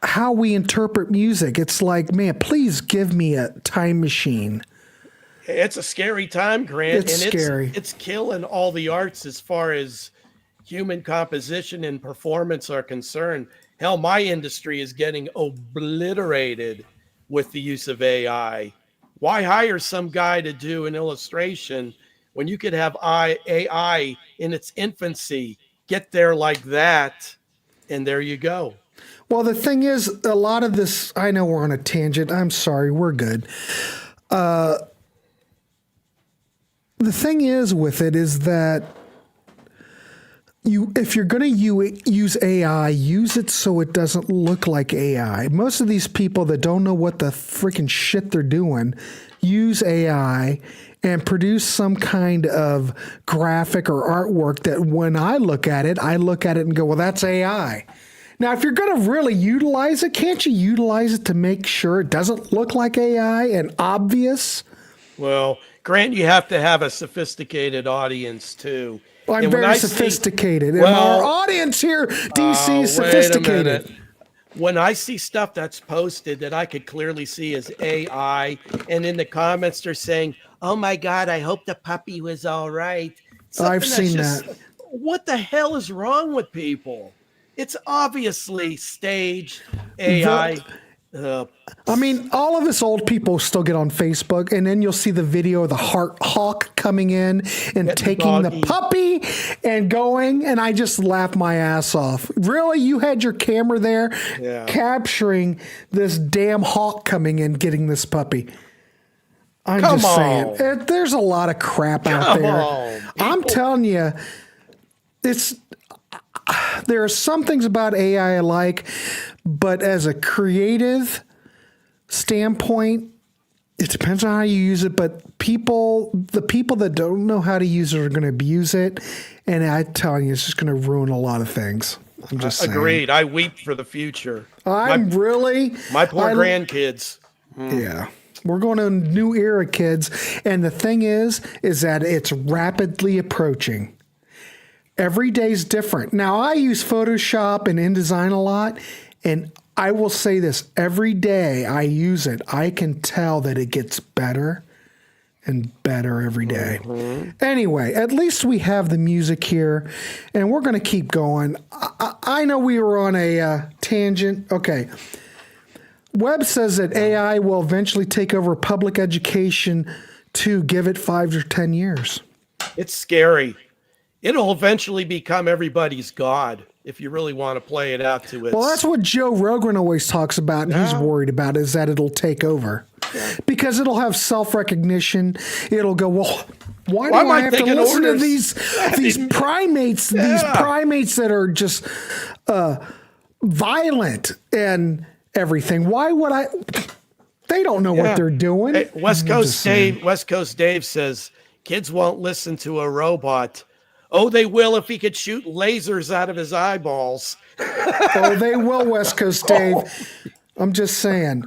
How we interpret music? It's like, man, please give me a time machine. It's a scary time, Grant. It's scary. It's killing all the arts as far as human composition and performance are concerned. Hell, my industry is getting obliterated with the use of AI. Why hire some guy to do an illustration when you could have AI in its infancy get there like that, and there you go. Well, the thing is, a lot of this, I know we're on a tangent. I'm sorry. We're good. The thing is with it is that if you're going to use AI, use it so it doesn't look like AI. Most of these people that don't know what the freaking shit they're doing use AI and produce some kind of graphic or artwork that when I look at it and go, well, that's AI. Now, if you're going to really utilize it, can't you utilize it to make sure it doesn't look like AI and obvious? Well, Grant, you have to have a sophisticated audience too. Well, I'm very sophisticated. And our audience here, DC, is sophisticated. When I see stuff that's posted that I could clearly see as AI, and in the comments they're saying, oh my God, I hope the puppy was all right. I've seen that. What the hell is wrong with people? It's obviously staged AI. I mean, all of us old people still get on Facebook, and then you'll see the video of the hawk coming in and taking the puppy and going, and I just laugh my ass off. Really? You had your camera there capturing this damn hawk coming in, getting this puppy. I'm just saying, there's a lot of crap out there. I'm telling you, there are some things about AI I like, but as a creative standpoint, it depends on how you use it. But the people that don't know how to use it are going to abuse it, and I'm telling you, it's just going to ruin a lot of things. I'm just saying. Agreed. I weep for the future. My poor grandkids. Yeah. We're going to a new era, kids. And the thing is that it's rapidly approaching. Every day's different. Now, I use Photoshop and InDesign a lot, and I will say this. Every day I use it, I can tell that it gets better and better every day. Anyway, at least we have the music here, and we're going to keep going. I know we were on a tangent. Okay. Webb says that AI will eventually take over public education to give it 5 or 10 years. It's scary. It'll eventually become everybody's God if you really want to play it out to it. Well, that's what Joe Rogan always talks about, and he's worried about is that it'll take over. Because it'll have self-recognition. It'll go, well, why do I have to listen to these primates, these primates that are just violent and everything? Why would I? They don't know what they're doing. Hey, West Coast Dave says, kids won't listen to a robot. Oh, they will if he could shoot lasers out of his eyeballs. Oh, they will, West Coast Dave. I'm just saying.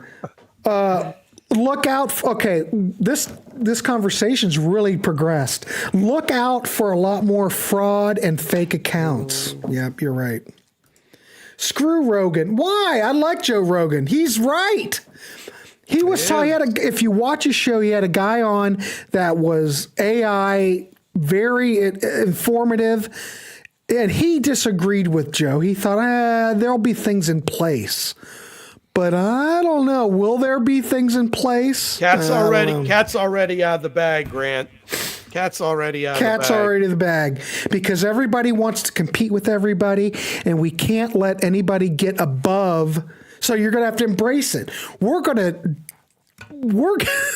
look out. Okay, this conversation's really progressed. Look out for a lot more fraud and fake accounts. Yep, you're right. Screw Rogan. Why? I like Joe Rogan. He's right. He was if you watch his show, he had a guy on that was AI, very informative, and he disagreed with Joe. He thought, there'll be things in place. But I don't know. Will there be things in place? Cat's already out of the bag, Grant. Cat's already out of the bag. Cat's already in the bag because everybody wants to compete with everybody, and we can't let anybody get above. So you're going to have to embrace it.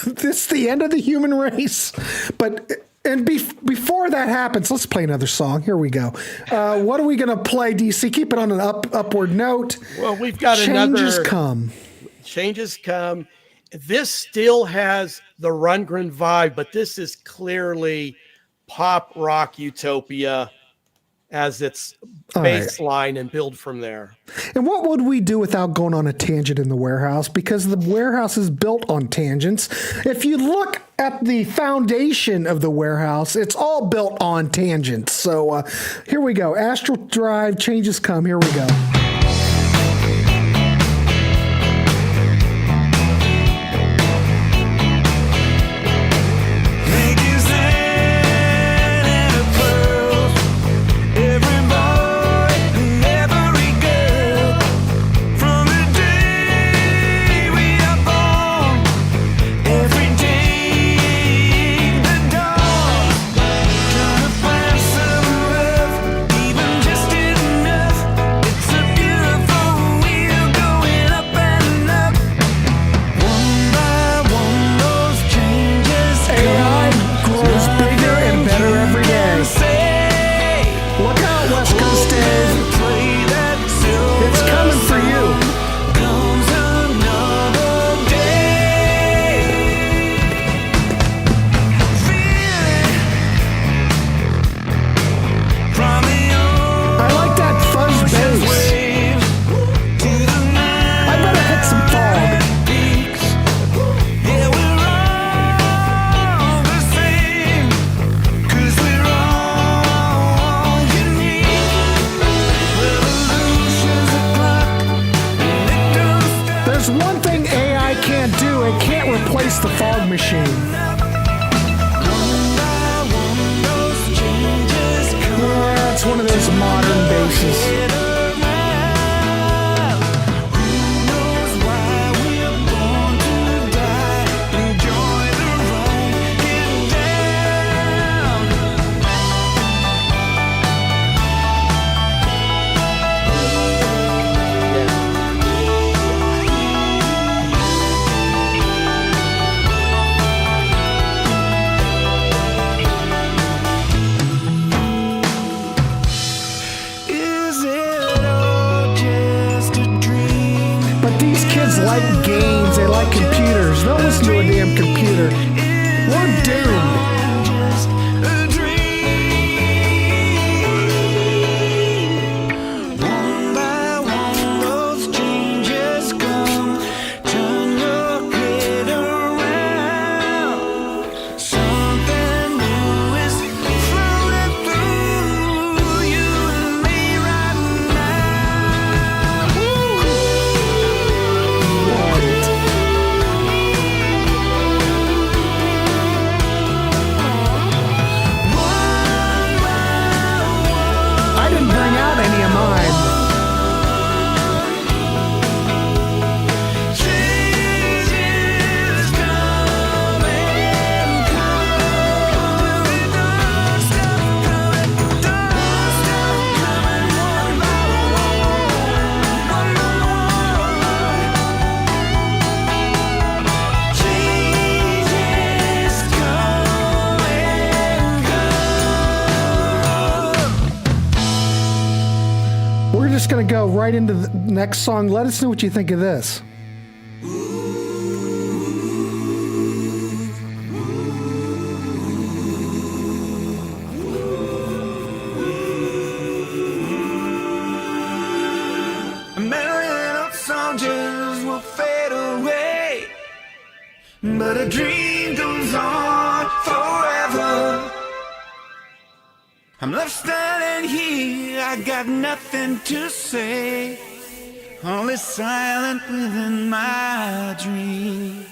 This is the end of the human race. But before that happens, let's play another song. Here we go. What are we going to play, DC? Keep it on an upward note. Well, we've got Changes come. Changes come. This still has the Rundgren vibe, but this is clearly pop rock utopia as its baseline and build from there. And what would we do without going on a tangent in the Warehouse? Because the Warehouse is built on tangents. If you look at the foundation of the Warehouse, it's all built on tangents. So here we go. Astral Drive, Changes Come. Here we go. The fog machine. Yeah, it's one of those modern basses. Like games, they like computers. Don't listen to a damn computer. We're doomed. Going to go right into the next song. Let us know what you think of this. American soldiers will fade away. but a dream goes on forever. I'm left standing here, I got nothing to say, only silent within my dream.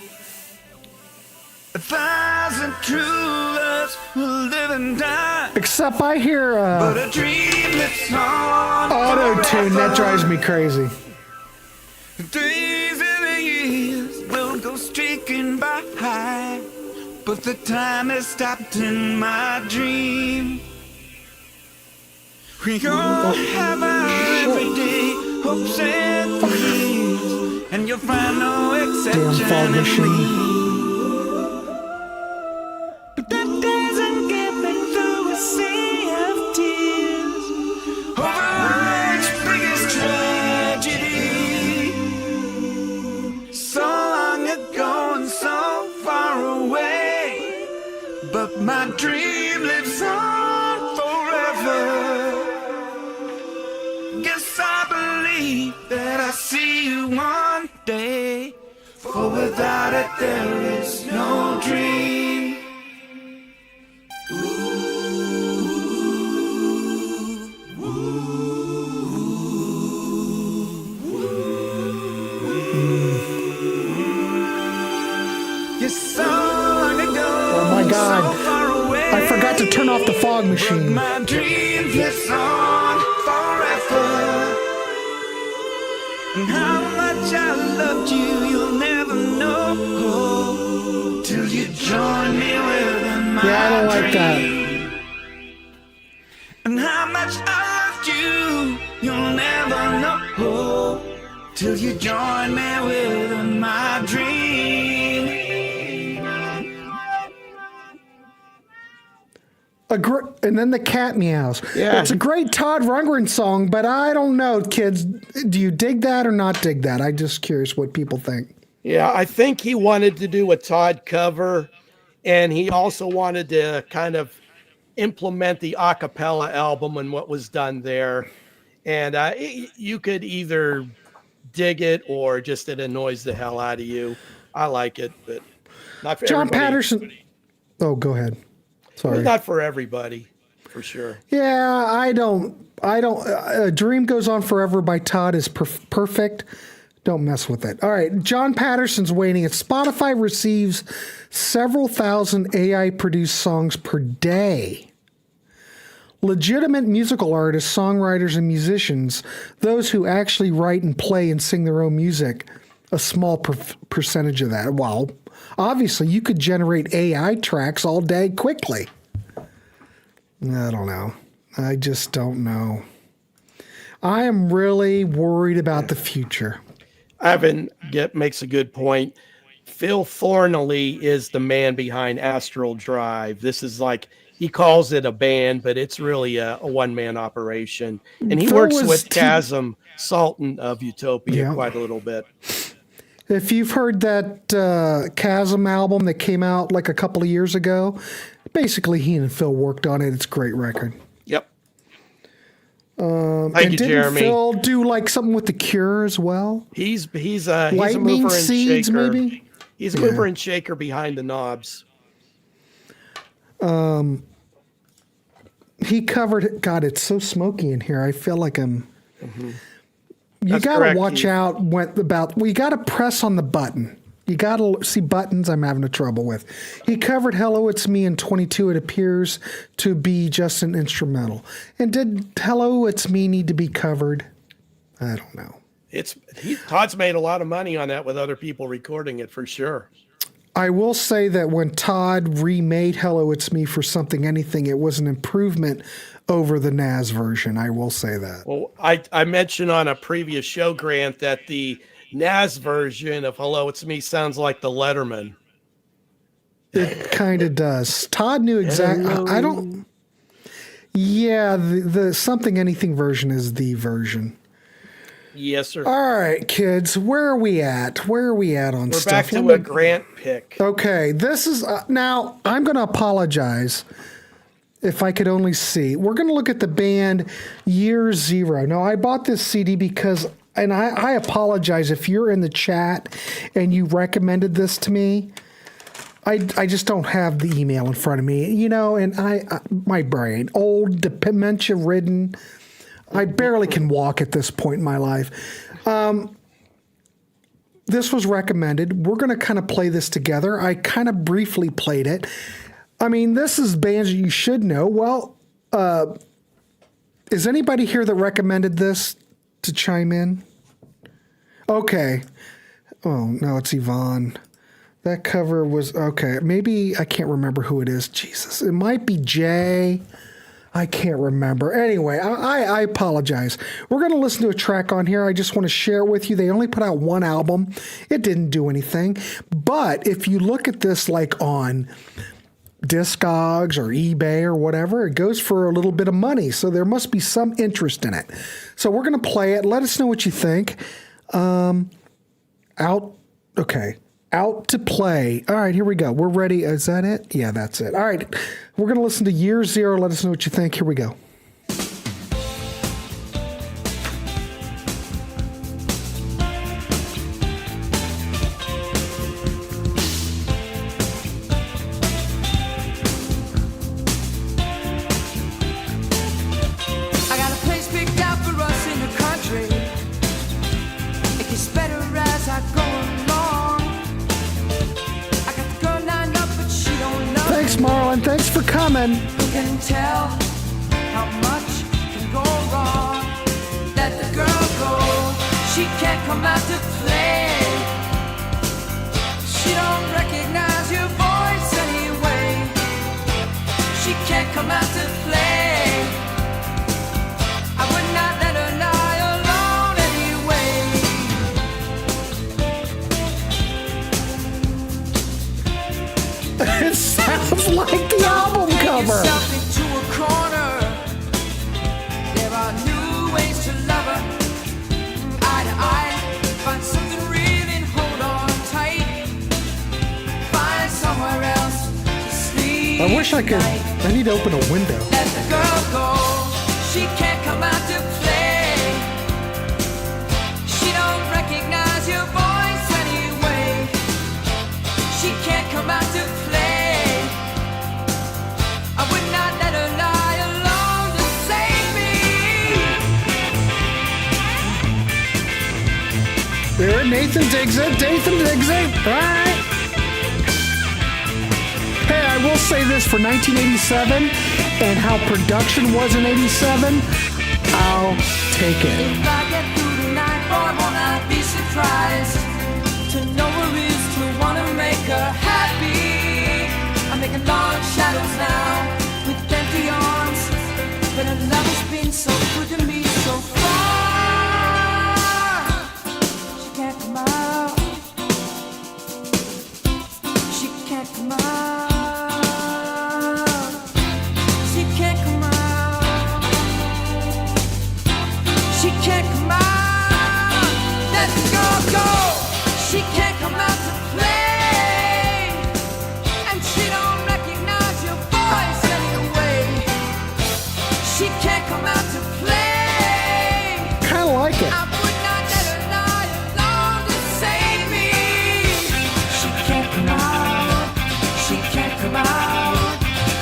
1,000 true loves will live and die, Except I hear but a dream lives on auto-tune. That drives me crazy. The days and the years will go streaking by, but the time has stopped in my dream. We all have our everyday hopes and dreams, and you'll find no exception fog in machine. me. But that doesn't get me through a sea of tears over life's biggest tragedy. So long ago and so far away, but my dream lives on forever. Guess I believe that I see you one day, for without it there is no dream. Yes, so long ago, Oh my God. so far away, I forgot to turn off the fog but machine. my dream lives on forever. And how much I loved you, you'll never know till you join me within my Yeah, I don't like that. dream. And how much I loved you, you'll never know till you join me within my dream. And then the cat meows. Yeah. It's a great Todd Rundgren song, but I don't know, kids. Do you dig that or not dig that? I'm just curious what people think. Yeah, I think he wanted to do a Todd cover, and he also wanted to kind of implement the a cappella album and what was done there. And you could either dig it or just it annoys the hell out of you. I like it, but not for John everybody. Patterson. Oh, go ahead. Sorry. Not for everybody, for sure. Yeah, I don't. Dream Goes On Forever by Todd is perfect. Don't mess with it. All right, John Patterson's waiting. Spotify receives several thousand AI-produced songs per day. Legitimate musical artists, songwriters, and musicians, those who actually write and play and sing their own music, a small percentage of that. Well, obviously, you could generate AI tracks all day quickly. I don't know. I just don't know. I am really worried about the future. Evan makes a good point. Phil Thornley is the man behind Astral Drive. This is like, he calls it a band, but it's really a one-man operation. And he Phil works was with Chasm Sultan of Utopia quite a little bit. If you've heard that Chasm album that came out like a couple of years ago, basically he and Phil worked on it. It's a great record. Yep. Thank and you, didn't Jeremy. Phil do like something with The Cure as well? He's a Lightning mover and Seeds, shaker. maybe? He's a mover and shaker behind the knobs. He covered, God, it's so smoky in here. I feel like I'm... You That's got to correct, watch Keith. out you got to press on the button. You got to see buttons I'm having a trouble with. He covered Hello, It's Me in 22. It appears to be just an instrumental. And did Hello, It's Me need to be covered? I don't know. Todd's made a lot of money on that with other people recording it for sure. I will say that when Todd remade Hello, It's Me for Something Anything, it was an improvement over the NAS version. I will say that. Well, I mentioned on a previous show, Grant, that the NAS version of Hello, It's Me sounds like the Letterman. It kind of does. Todd knew exactly. I don't. Yeah, the Something Anything version is the version. Yes, sir. All right, kids, where are we at? Where are we at on We're stuff? back to a Grant pick. Okay, this is now. I'm going to apologize. If I could only see, we're going to look at the band Year Zero. Now, I bought this CD because, and I apologize if you're in the chat and you recommended this to me. I just don't have the email in front of me, you know, and my brain, old, dementia ridden. I barely can walk at this point in my life. This was recommended. We're going to kind of play this together. I kind of briefly played it. I mean, this is bands that you should know. Well, is anybody here that recommended this to chime in? Okay. Oh, no, it's Yvonne. That cover was, okay, maybe, I can't remember who it is. Jesus, it might be Jay. I can't remember. Anyway, I apologize. We're going to listen to a track on here. I just want to share it with you. They only put out one album. It didn't do anything. But if you look at this like on Discogs or eBay or whatever, it goes for a little bit of money. So there must be some interest in it. So we're going to play it. Let us know what you think. Okay. Out to play. All right, here we go. We're ready. Is that it? Yeah, that's it. All right. We're going to listen to Year Zero. Let us know what you think. Here we go. I got a place picked out for us in the country. It gets better as I go along. I got the girl lined up, but she don't know. Thanks, Marlon. Thanks for coming. Who can tell how much can go wrong? Let the girl go. She can't come out to play. She don't recognize your voice anyway. She can't come out to play. I would not let her lie alone anyway. It sounds like the album cover. Yourself into a corner. There are new ways to love her. Eye to eye, find something real and hold on tight. Find somewhere else to sleep. I wish I could. I need to open a window. Let the girl go. She can't come out to play. She don't recognize your voice anyway. She can't come out to play. I would not let her lie alone to save me. There, Nathan digs it. Nathan digs it. All right. Hey, I will say this for 1987 and how production was in 87, I'll take it. If I get through tonight, boy, won't I be surprised to know her is to want to make her happy. I'm making long shadows now with empty arms, but her love has been so good to me so far. She can't come out. She can't come out. She can't come out. She can't come out. Let the girl go. She can't come out to play. And she don't recognize your voice anyway. She can't come out to play. Kind of like it. I would not let her lie alone to save me. She can't come out. She can't come out.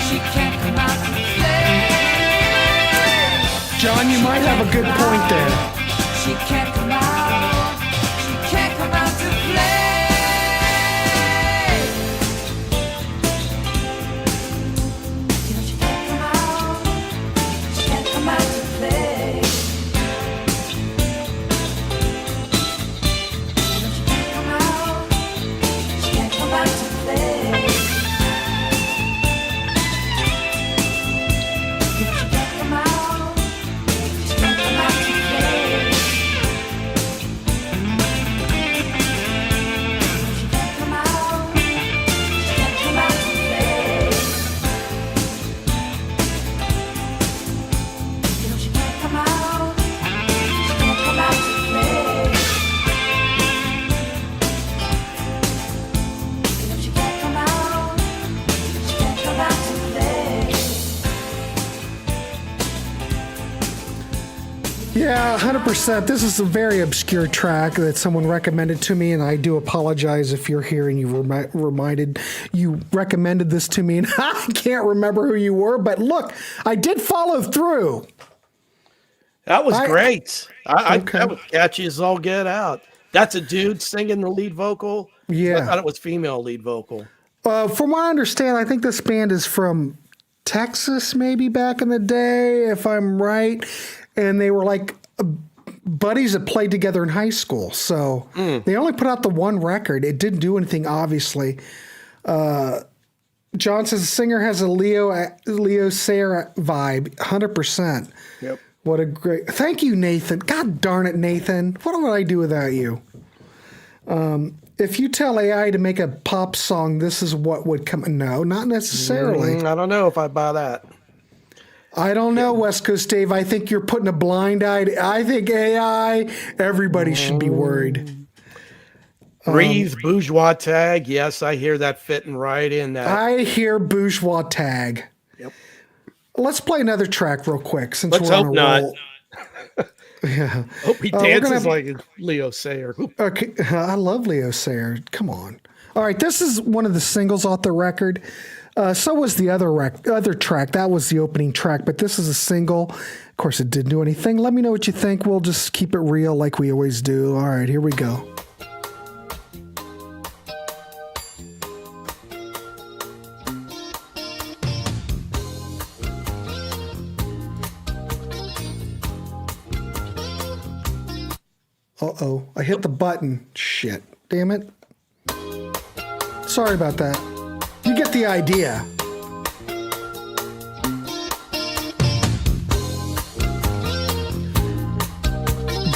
She can't come out to play. John, you might have a good point there. She can't come out. She can't come out to play. You know she can't come out. She can't come out to play. You know she can't come out. She can't come out to play. You know she can't come out. She can't come out to play. Yeah, 100%. This is a very obscure track that someone recommended to me, and I do apologize if you're here and you recommended this to me, and I can't remember who you were, but look, I did follow through. That was great. That Okay. was catchy as all get out. That's a dude singing the lead vocal? Yeah. I thought it was female lead vocal. From what I understand, I think this band is from Texas, maybe back in the day, if I'm right. And they were like buddies that played together in high school. So they only put out the one record. It didn't do anything, obviously. John says the singer has a Leo Sayer vibe, 100%. Yep. What a great... Thank you, Nathan. God darn it, Nathan. What would I do without you? If you tell AI to make a pop song, this is what would come... No, not necessarily. I don't know if I buy that. I don't know, West Coast Dave. I think you're putting a blind eye. I think AI, everybody should be worried. Breathe, bourgeois tag. Yes, I hear that fitting right in that. I hear bourgeois tag. Yep. Let's play another track real quick since Let's we're on hope a not. roll. Yeah. Hope he dances like a Leo Sayer. Okay, I love Leo Sayer. Come on. All right, this is one of the singles off the record. So was the other track. That was the opening track, but this is a single. Of course, it didn't do anything. Let me know what you think. We'll just keep it real like we always do. All right, here we go. Uh-oh, I hit the button. Shit. Damn it. Sorry about that. You get the idea.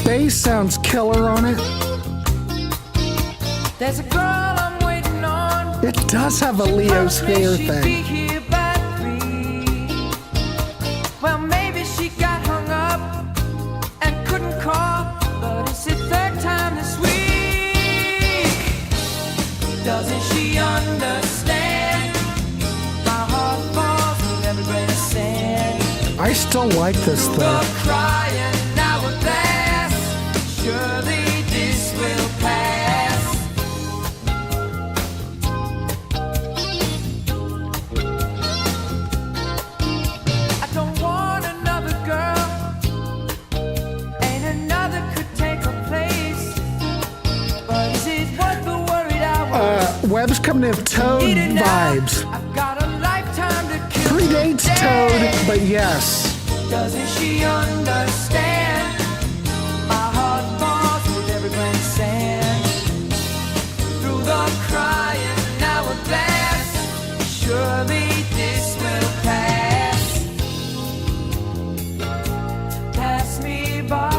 Bass sounds killer on it. There's a girl I'm waiting on. It does have a Leo's hair She'd be thing. here by 3. Well, maybe she got hung up and couldn't call, but it's the third time this week. Doesn't she understand? My heart falls with every grain of sand. I still like this We're though. crying hourglass. Surely this will pass. I don't want another girl, and another could take her place. But is it worth the worried hours? Webb's coming in with Toad Needed vibes. now, I've got a lifetime to kill Predates today. Toad, but yes. Doesn't she understand? My heart falls with every grain of sand. Through the crying hourglass, surely this will pass. Pass me by.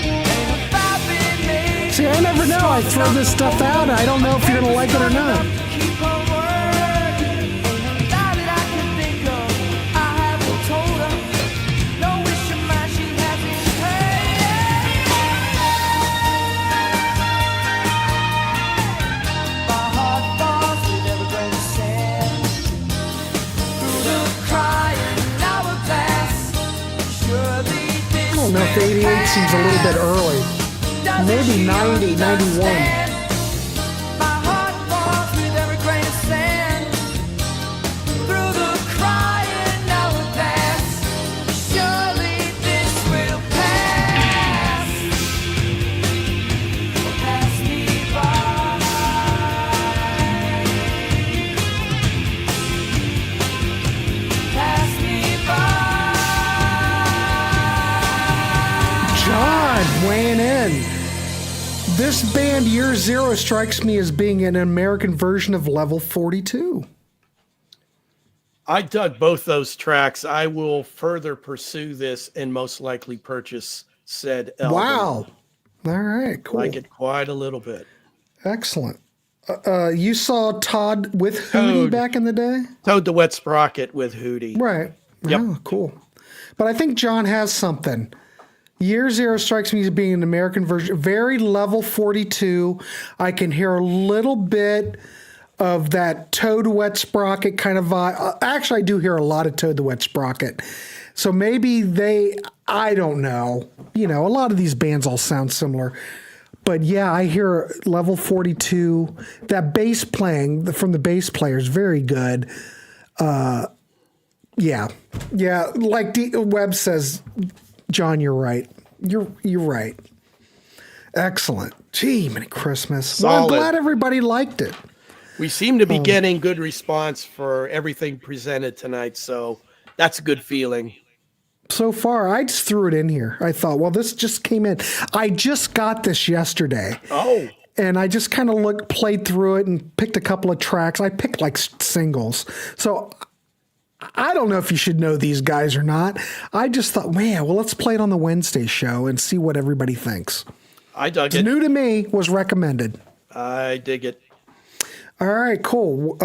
And if I've been made See, I never know. I throw this stuff out. I don't know if you're going to like it or not. keep her word. Ain't a lie that I can think of. I haven't told her. No wish of mine she hasn't heard. My heart falls with every grain of sand. Through the crying hourglass, surely this I don't know if 88 seems a little bit early. Maybe 90, 91. My heart falls with every grain of sand. Through the crying hourglass, surely this will pass. Pass me by. Pass me by. John weighing in. This band, Year Zero, strikes me as being an American version of Level 42. I dug both those tracks. I will further pursue this and most likely purchase said album. Wow. All right, cool. Like it quite a little bit. Excellent. You saw Todd with Hootie Toad. back in the day? Toad the Wet Sprocket with Hootie. Right. Yep. Oh, cool. But I think John has something. Year Zero strikes me as being an American version, very Level 42. I can hear a little bit of that Toad the Wet Sprocket kind of vibe. Actually, I do hear a lot of Toad the Wet Sprocket. So maybe I don't know. You know, a lot of these bands all sound similar. But yeah, I hear Level 42, that bass playing from the bass player is very good. Yeah. Like Webb says, John, you're right. You're right. Excellent. Gee, Merry Christmas. Well, I'm glad everybody liked it. We seem to be getting good response for everything presented tonight, so that's a good feeling. So far, I just threw it in here. I thought, well, this just came in. I just got this yesterday. Oh. And I just kind of played through it and picked a couple of tracks. I picked like singles. So I don't know if you should know these guys or not. I just thought, man, well, let's play it on the Wednesday show and see what everybody thinks. I dug it. It's new to me, was recommended. I dig it. All right, cool.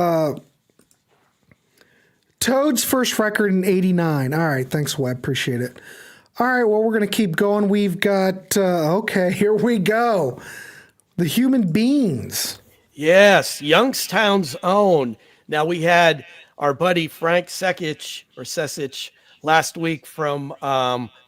Toad's first record in 89. All right, thanks, Webb. Appreciate it. All right, well, we're going to keep going. We've got, okay, here we go. The Human Beings. Yes, Youngstown's own. Now, we had our buddy Frank Sesich last week from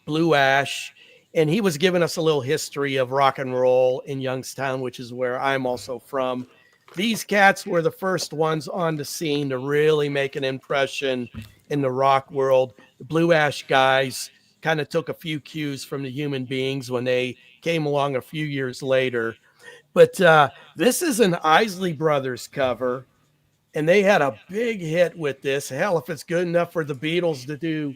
Blue Ash, and he was giving us a little history of rock and roll in Youngstown, which is where I'm also from. These cats were the first ones on the scene to really make an impression in the rock world. The Blue Ash guys kind of took a few cues from the Human Beings when they came along a few years later. But this is an Isley Brothers cover, and they had a big hit with this. Hell, if it's good enough for the Beatles to do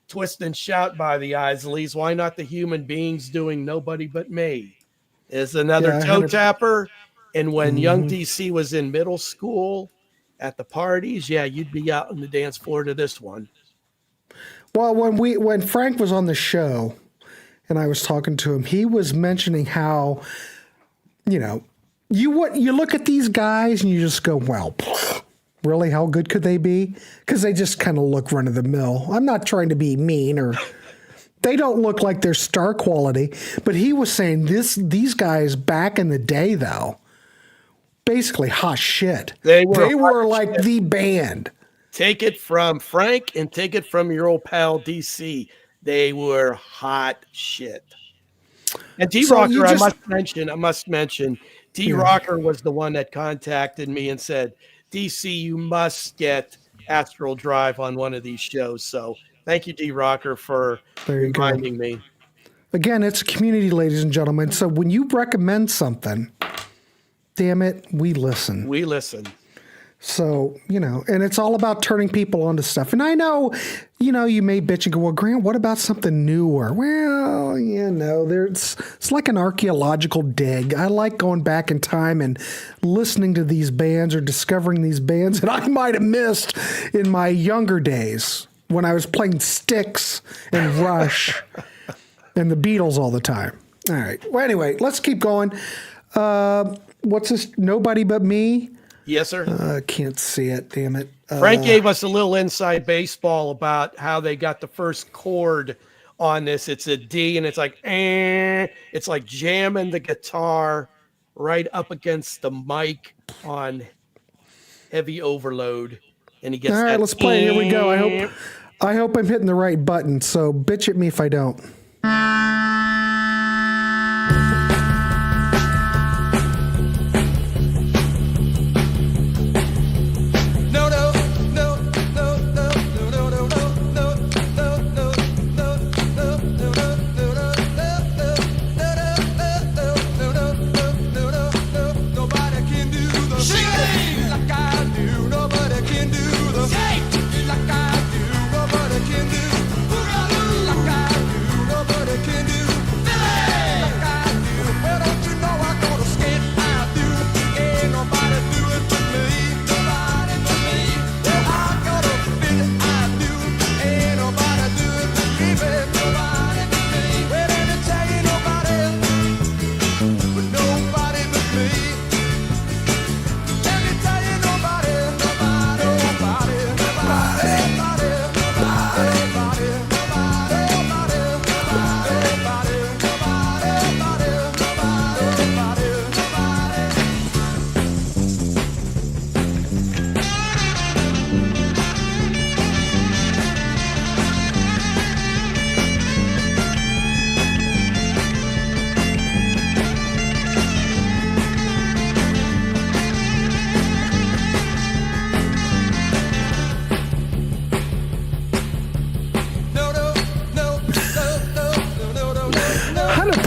Twist and Shout by the Isleys, why not the Human Beings doing Nobody But Me? Is another toe tapper. And when young DC was in middle school at the parties, yeah, you'd be out on the dance floor to this one. Well, when Frank was on the show and I was talking to him, he was mentioning how, you know, you look at these guys and you just go, well, really, how good could they be? Because they just kind of look run of the mill. I'm not trying to be mean, or they don't look like they're star quality. But he was saying these guys back in the day, though, basically hot shit. They were like shit. The band. Take it from Frank and take it from your old pal DC. They were hot shit. And D-Rocker, I must mention, D-Rocker was the one that contacted me and said, DC, you must get Astral Drive on one of these shows. So thank you, D-Rocker, for reminding me. Again, it's a community, ladies and gentlemen. So when you recommend something, damn it, we listen. We listen. So, you know, and it's all about turning people onto stuff. And I know, you know, you may bitch and go, well, Grant, what about something newer? Well, you know, it's like an archaeological dig. I like going back in time and listening to these bands or discovering these bands that I might have missed in my younger days when I was playing Styx and Rush and the Beatles all the time. All right. Well, anyway, let's keep going. What's this? Nobody But Me? Yes, sir. I can't see it. Damn it. Frank gave us a little inside baseball about how they got the first chord on this. It's a D, and it's like, it's like jamming the guitar right up against the mic on heavy overload. And he gets all right, let's play. Here we go. I hope I'm hitting the right button. So bitch at me if I don't.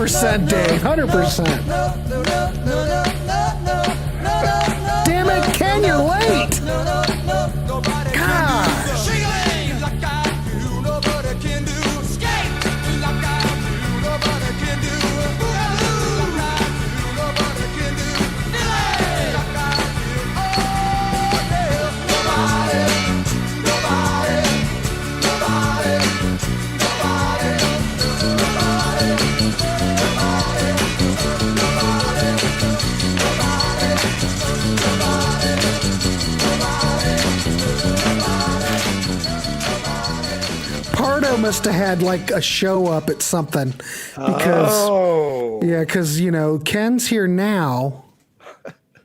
100%, Dave. 100%. Damn it, Ken, you're late. God. Pardo must have had like a show up at something because you know Ken's here now,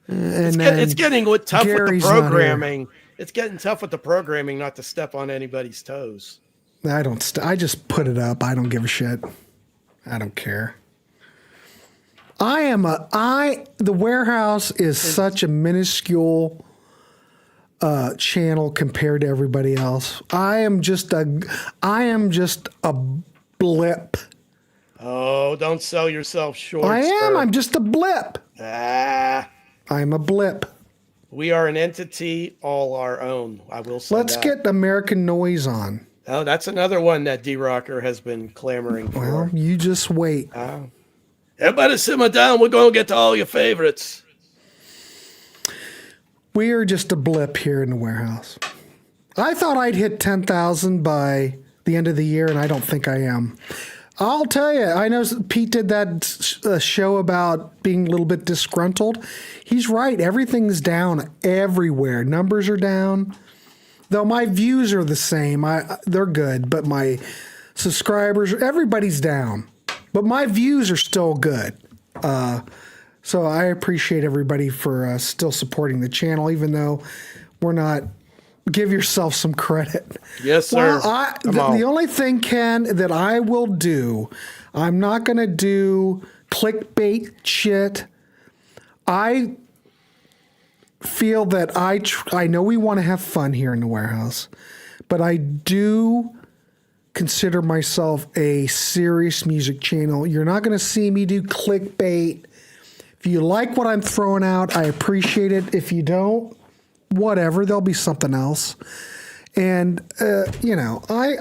and It's getting tough Gary's with not the here. programming. It's getting tough with the programming not to step on anybody's toes. I don't. I just put it up. I don't give a shit. I don't care. The Warehouse is such a minuscule channel compared to everybody else. I am just a blip. Oh, don't sell yourself short. I am. sir. I'm just a blip. Ah, I'm a blip. we are an entity all our own. I will say Let's that. get American Noise on. Oh, that's another one that D-Rocker has been clamoring for. Well, you just wait. Everybody simmer down. We're going to get to all your favorites. We are just a blip here in the Warehouse. I thought I'd hit 10,000 by the end of the year, and I don't think I am. I'll tell you, I know Pete did that show about being a little bit disgruntled. He's right. Everything's down everywhere. Numbers are down. Though my views are the same. They're good, but my subscribers, everybody's down. But my views are still good. So I appreciate everybody for still supporting the channel, even though we're not. Give yourself some credit. Yes, sir. Well, the only thing, Ken, that I will do, I'm not going to do clickbait shit. I feel that I know we want to have fun here in the Warehouse, but I do consider myself a serious music channel. You're not going to see me do clickbait. If you like what I'm throwing out, I appreciate it. If you don't, whatever, there'll be something else. And, you know, I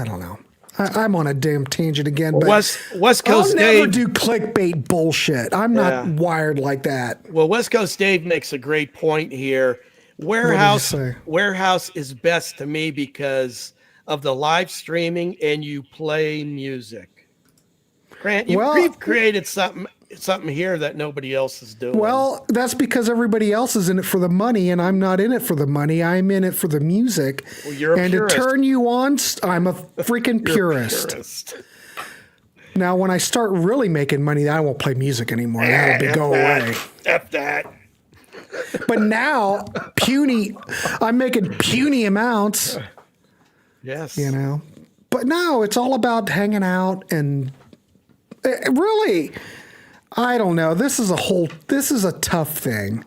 don't know. I'm on a damn tangent again. But West Coast I'll never Dave do clickbait bullshit. I'm not wired like that. Well, West Coast Dave makes a great point here. Warehouse is best to me because of the live streaming and you play music. Grant, you've created something here that nobody else is doing. Well, that's because everybody else is in it for the money, and I'm not in it for the money. I'm in it for the music. Well, you're a and purist. to turn you on, I'm a freaking purist. Now, when I start really making money, I won't play music anymore. That'll go away. F that. But now, I'm making puny amounts. Yes. You know. But no, it's all about hanging out and really, I don't know. This is a tough thing.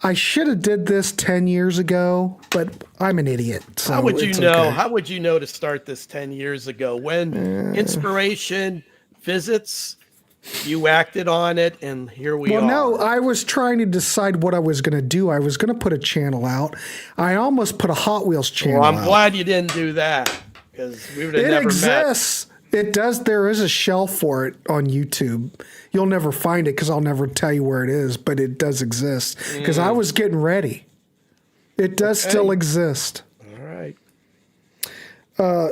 I should have did this 10 years ago, but I'm an idiot. So How would you it's know? okay. How would you know to start this 10 years ago? When inspiration visits, you acted on it, and here we are. Well, no, I was trying to decide what I was going to do. I was going to put a channel out. I almost put a Hot Wheels channel Well, I'm out. glad you didn't do that because we would have It never exists. It does. There is a shelf for it on YouTube. You'll never find it because I'll never tell you where it is, but it does exist because I was getting ready. It does still exist. All right.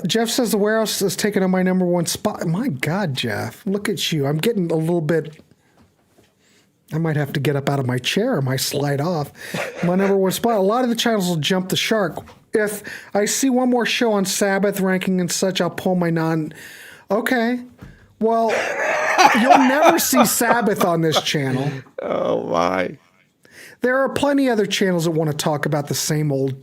Jeff says the Warehouse is taking on my number one spot. My God, Jeff, look at you. I'm getting a little bit. I might have to get up out of my chair. I might slide off. My number one spot. A lot of the channels will jump the shark. If I see one more show on Sabbath ranking and such, I'll pull my non. Okay. Well, you'll never see Sabbath on this channel. Oh my. There are plenty other channels that want to talk about the same old.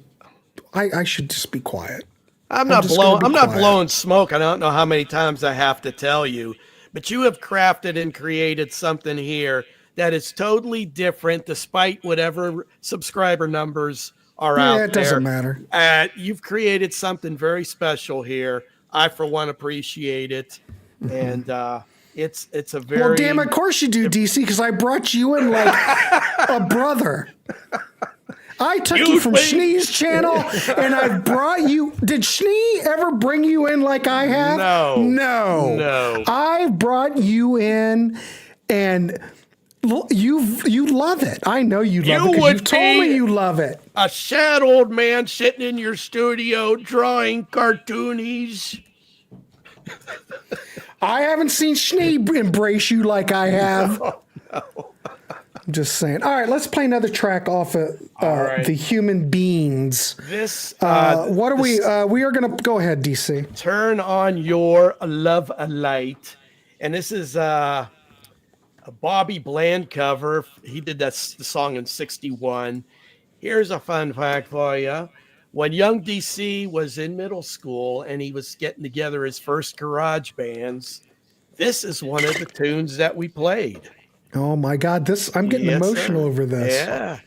I should just be quiet. I'm not just gonna be quiet. blowing smoke. I don't know how many times I have to tell you, but you have crafted and created something here that is totally different, despite whatever subscriber numbers are out there. Yeah, it doesn't matter. You've created something very special here. I, for one, appreciate it, and It's a very Well, damn, of course you do, DC, because I brought you in like a brother. I took you from Schnee's channel, and I brought you. Did Schnee ever bring you in like I have? No. I brought you in, and you love it. I know you love it because you've told me you love it. A sad old man sitting in your studio drawing cartoonies. I haven't seen Schnee embrace you like I have. No. I'm just saying. All right, let's play another track off of the Human Beings. What are we? We are going to go ahead, DC. Turn on your love light, and this is a Bobby Bland cover. He did the song in '61. Here's a fun fact for you. When young DC was in middle school and he was getting together his first garage bands, this is one of the tunes that we played. Oh my God, I'm getting emotional over this. Yeah.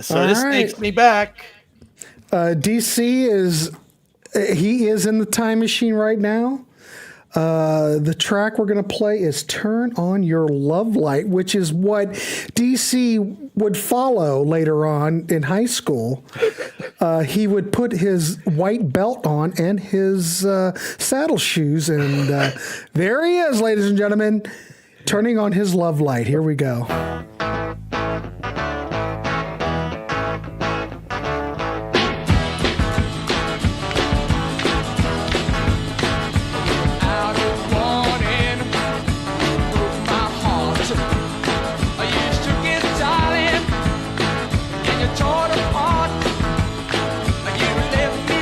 So this takes me back. DC is in the time machine right now. The track we're going to play is Turn On Your Love Light, which is what DC would follow later on in high school. He would put his white belt on and his saddle shoes. And there he is, ladies and gentlemen, turning on his love light. Here we go.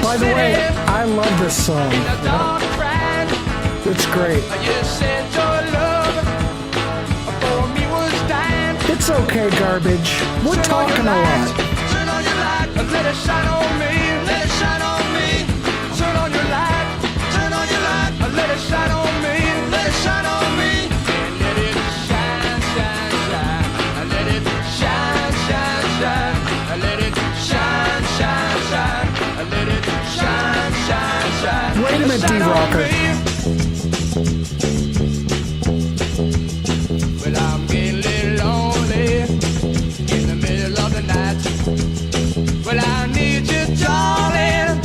By the way, I love this song. It's great. It's okay, garbage. We're talking a lot. Turn on your light, let it shine on me, let it shine on me. Turn on your light, let it shine on me, let it shine on me. And let it shine, shine, shine. Let it shine, shine, shine. Let it shine, shine, shine. Let it shine, shine, shine. Wait a minute, D-Rocker. Well, I'm getting a little lonely in the middle of the night. Well, I need you, darling,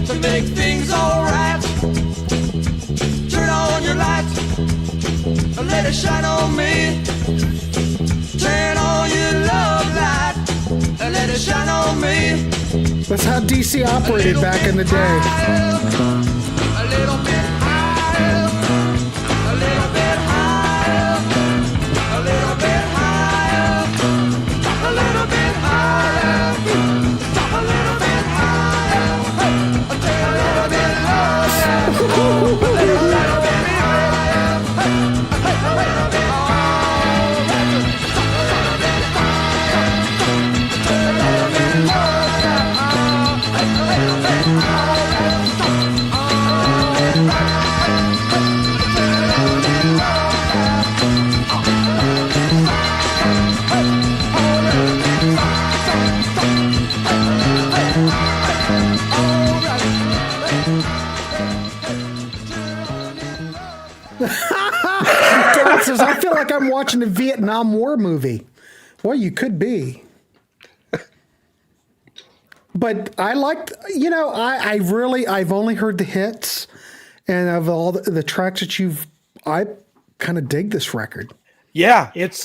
to make things alright. Turn on your light, let it shine on me. Turn on your love light, let it shine on me. That's how DC operated back in the day. Higher, a little bit higher, a little bit higher, a little bit higher, a little bit higher, a little bit higher, a little bit lower, a little bit higher, a little bit Says, I feel like I'm watching a Vietnam War movie. Well, you could be. But I liked, I've only heard the hits, and of all the tracks that I kind of dig this record. Yeah, it's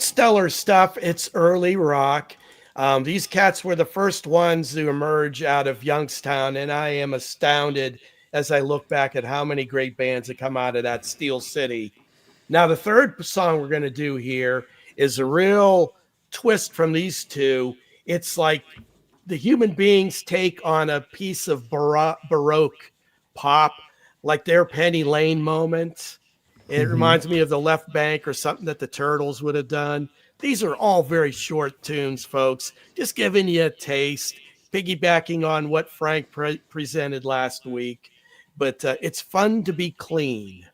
stellar stuff. It's early rock. These cats were the first ones to emerge out of Youngstown, and I am astounded as I look back at how many great bands that come out of that Steel City. Now, the third song we're going to do here is a real twist from these two. It's like the Human Beings take on a piece of Baroque pop, like their Penny Lane moment. It reminds me of the Left Bank or something that the Turtles would have done. These are all very short tunes, folks. Just giving you a taste, piggybacking on what Frank presented last week. But it's fun to be clean.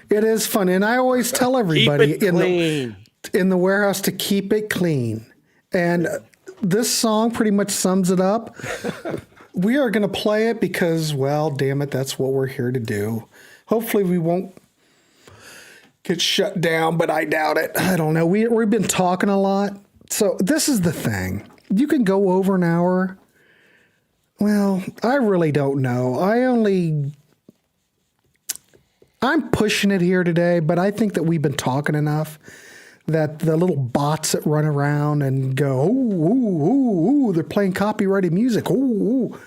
It is fun. And I always tell everybody in the warehouse to keep it clean. And this song pretty much sums it up. We are going to play it because, well, damn it, that's what we're here to do. Hopefully we won't get shut down, but I doubt it. I don't know. We've been talking a lot. So this is the thing. You can go over an hour. Well, I really don't know. I'm pushing it here today, but I think that we've been talking enough that the little bots that run around and go, ooh, they're playing copyrighted music. Ooh,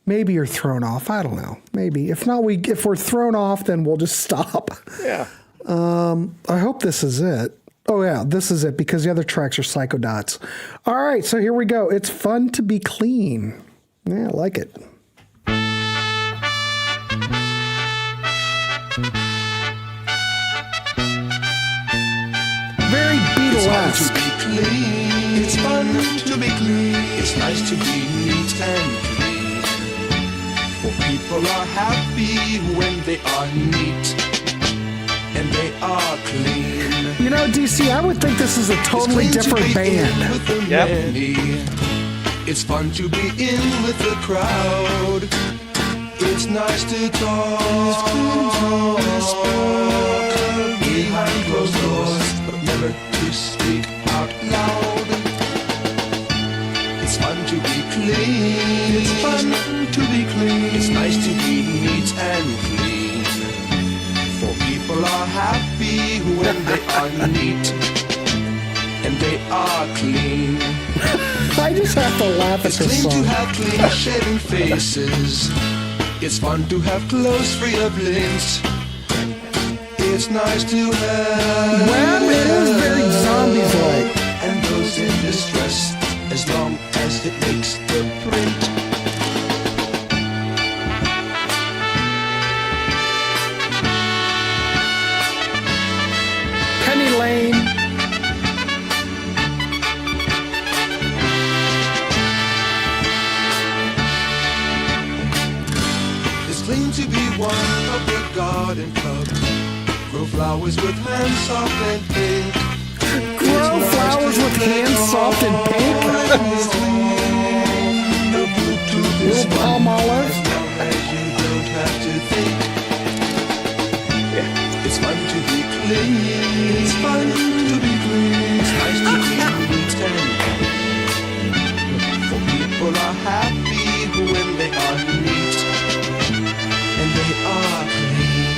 maybe you're thrown off. I don't know. Maybe. If not, if we're thrown off, then we'll just stop. Yeah. I hope this is it. Oh, yeah, this is it because the other tracks are PSYCHODOTS. All right, so here we go. It's fun to be clean. Yeah, I like it. Very Beatlesque. It's fun to be clean. It's nice to be neat and clean. For people are happy when they are neat and they are clean. You know, DC, I would think this is a totally different band. Yep. It's fun to be in with the crowd. It's nice to talk behind closed doors, but never to speak out loud. It's fun to be clean. It's fun to be clean. It's nice to be neat and clean. For people are happy when they are neat and they are clean. I just have to laugh at It's this clean song. to have clean shaven faces. It's fun to have clothes free of lint. It's nice to have. Well, it is very zombies-like. And those in distress, as long as it makes the print. Penny Lane. It's clean to be one of the garden club. Grow flowers with hands soft and pink. Grow flowers with hands soft and pink. No Bluetooth is Little palm olive. as long as you don't have to think. It's fun to be clean. It's fun to be clean. It's nice to be neat and clean. For people are happy when they are neat and they are clean.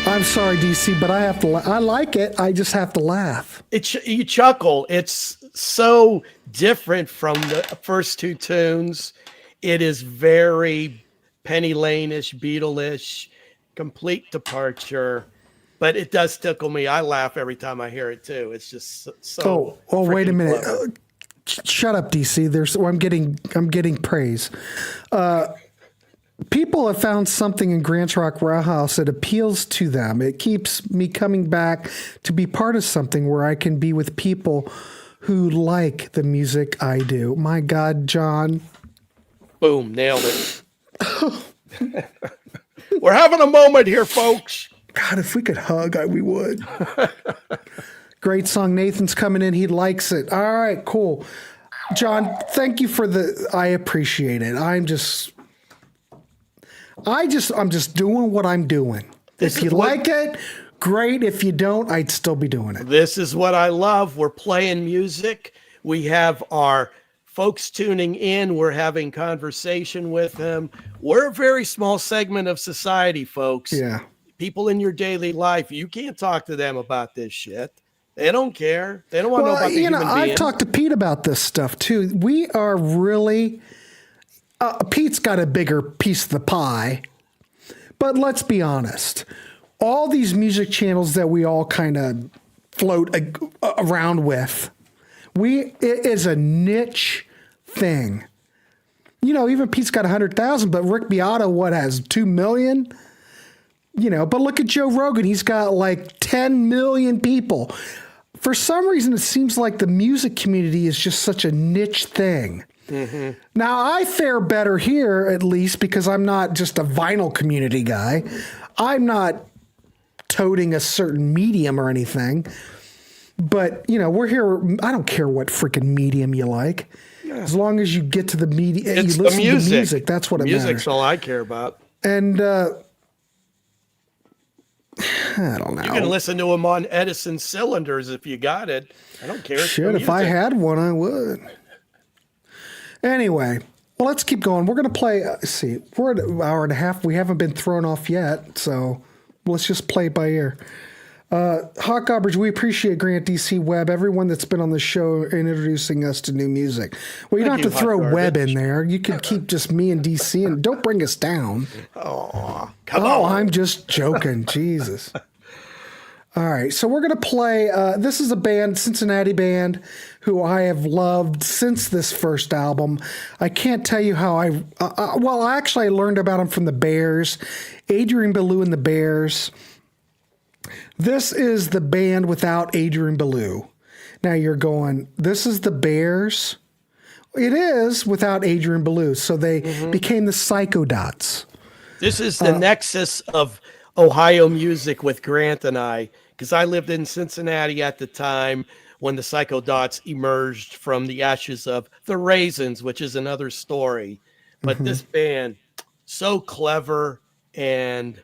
I'm sorry, DC, but I have to. I like it. I just have to laugh. You chuckle. It's so different from the first two tunes. It is very Penny Lane-ish, Beatle-ish, complete departure. But it does tickle me. I laugh every time I hear it too. It's just so. Oh, wait a freaking minute. clever. Shut up, DC. I'm getting praise. People have found something in Grants Rock Warehouse that appeals to them. It keeps me coming back to be part of something where I can be with people who like the music I do. My God, John. Boom, nailed it. We're having a moment here, folks. God, if we could hug, we would. Great song. Nathan's coming in. He likes it. All right, cool. John, thank you for I appreciate it. I'm just doing what I'm doing. If you like it, great. If you don't, I'd still be doing it. This is what I love. We're playing music. We have our folks tuning in. We're having conversation with them. We're a very small segment of society, folks. Yeah. People in your daily life, you can't talk to them about this shit. They don't care. They don't want to know about the human being. I've talked to Pete about this stuff too. We are really Pete's got a bigger piece of the pie, but let's be honest. All these music channels that we all kind of float around with, it is a niche thing. You know, even Pete's got 100,000, but Rick Beato, has 2 million? You know, but look at Joe Rogan. He's got like 10 million people. For some reason, it seems like the music community is just such a niche thing. Mm-hmm. Now, I fare better here, at least, because I'm not just a vinyl community guy. I'm not toting a certain medium or anything. But, you know, we're here. I don't care what freaking medium you like. Yeah. As long as you get to the media, you listen to the music. That's what it matters. Music's all I care about. And I don't know. You can listen to them on Edison cylinders if you got it. I don't care. Shit, if I had one, I would. Anyway, well, let's keep going. We're going to play. Let's see, we're at an hour and a half. We haven't been thrown off yet, so let's just play it by ear. Hawk Gobbers, we appreciate Grant DC Webb, everyone that's been on the show introducing us to new music. Well, you don't have to throw Webb in there. You could keep just me and DC, and don't bring us down. Oh, come on. I'm just joking. Jesus. All right, so we're going to play. This is a band, Cincinnati band, who I have loved since this first album. I can't tell you how I learned about them from the Bears, Adrian Belew and the Bears. This is the band without Adrian Belew. Now you're going, this is the Bears? It is without Adrian Belew. So they became the PSYCHODOTS. This is the nexus of Ohio music with Grant and I, because I lived in Cincinnati at the time when the PSYCHODOTS emerged from the ashes of the Raisins, which is another story. But this band, so clever and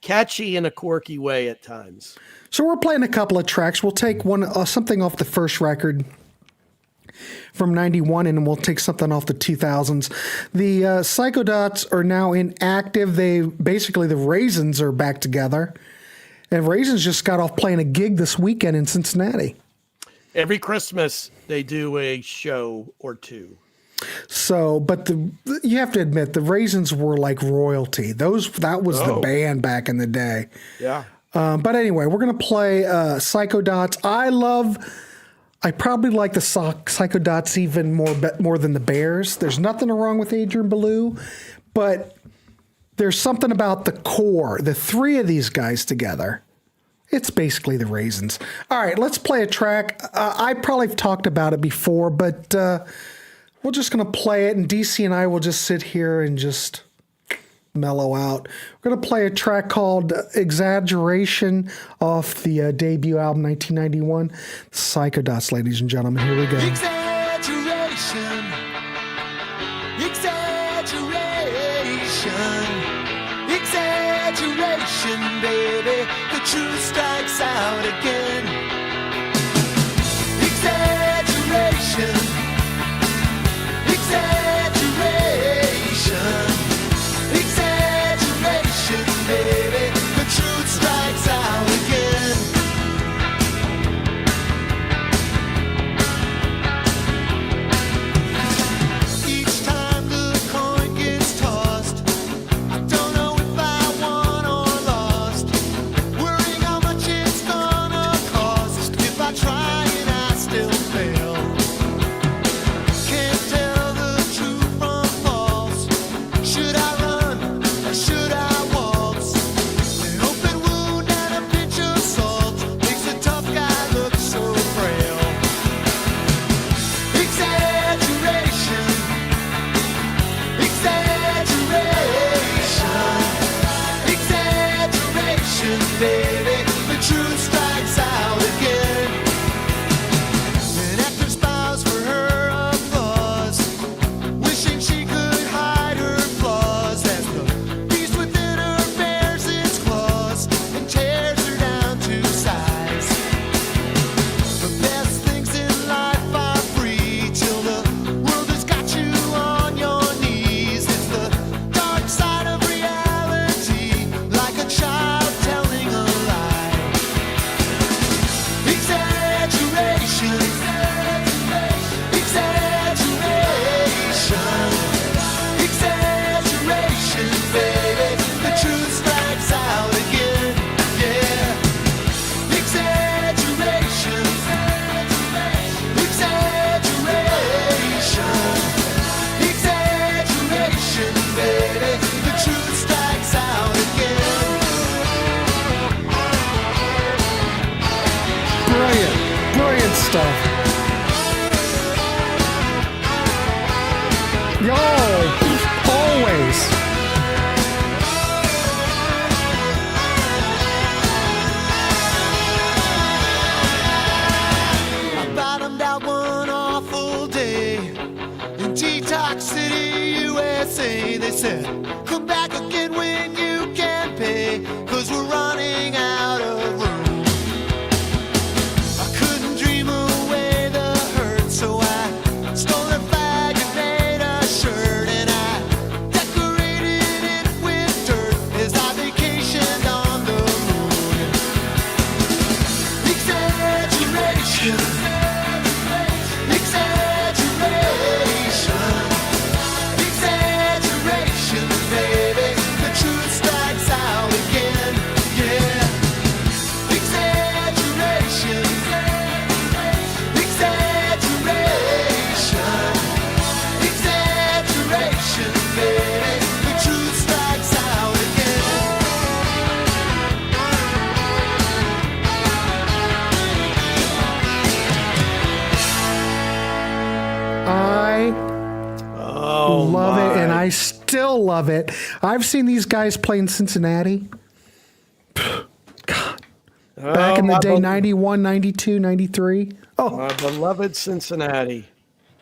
catchy in a quirky way at times. So we're playing a couple of tracks. We'll take something off the first record from 91, and we'll take something off the 2000s. The PSYCHODOTS are now inactive. The Raisins are back together. And Raisins just got off playing a gig this weekend in Cincinnati. Every Christmas, they do a show or two. So, but you have to admit, the Raisins were like royalty. That was the band back in the day. Yeah. But anyway, we're going to play PSYCHODOTS. I probably like the PSYCHODOTS even more than the Bears. There's nothing wrong with Adrian Belew, but there's something about the core, the three of these guys together. It's basically the Raisins. All right, let's play a track. I probably have talked about it before, but we're just going to play it, and DC and I will just sit here and just mellow out. We're going to play a track called Exaggeration off the debut album 1991, PSYCHODOTS, ladies and gentlemen. Here we go. Exaggeration, exaggeration, baby. The truth strikes out again. Exaggeration, exaggeration, baby. The truth strikes out again. Each time the coin gets tossed, I don't know if I won or lost. Worrying how much it's gonna cost. If I try and I still fail. Can't tell the truth from false. Should I run or should I waltz? An open wound and a pinch of salt makes a tough guy look so frail. Exaggeration, exaggeration, baby. The truth strikes out again. An actress bows for her applause, wishing she could hide her flaws as the beast within her bears its claws and tears her down to size. The best things in life are free till the world has got you on your knees. It's the dark side of reality, like a child telling a lie. Exaggeration, exaggeration, baby. The truth strikes out again. Yeah. Exaggeration, exaggeration, baby. The truth strikes out again. Brilliant stuff. Yo, always. I bottomed out one awful day in Detox City, USA. They said, come back again when you can pay, 'cause we're running love it, and my. I still love it. I've seen these guys play in Cincinnati. God. Back in the day, 91, 92, 93. Oh, My beloved Cincinnati.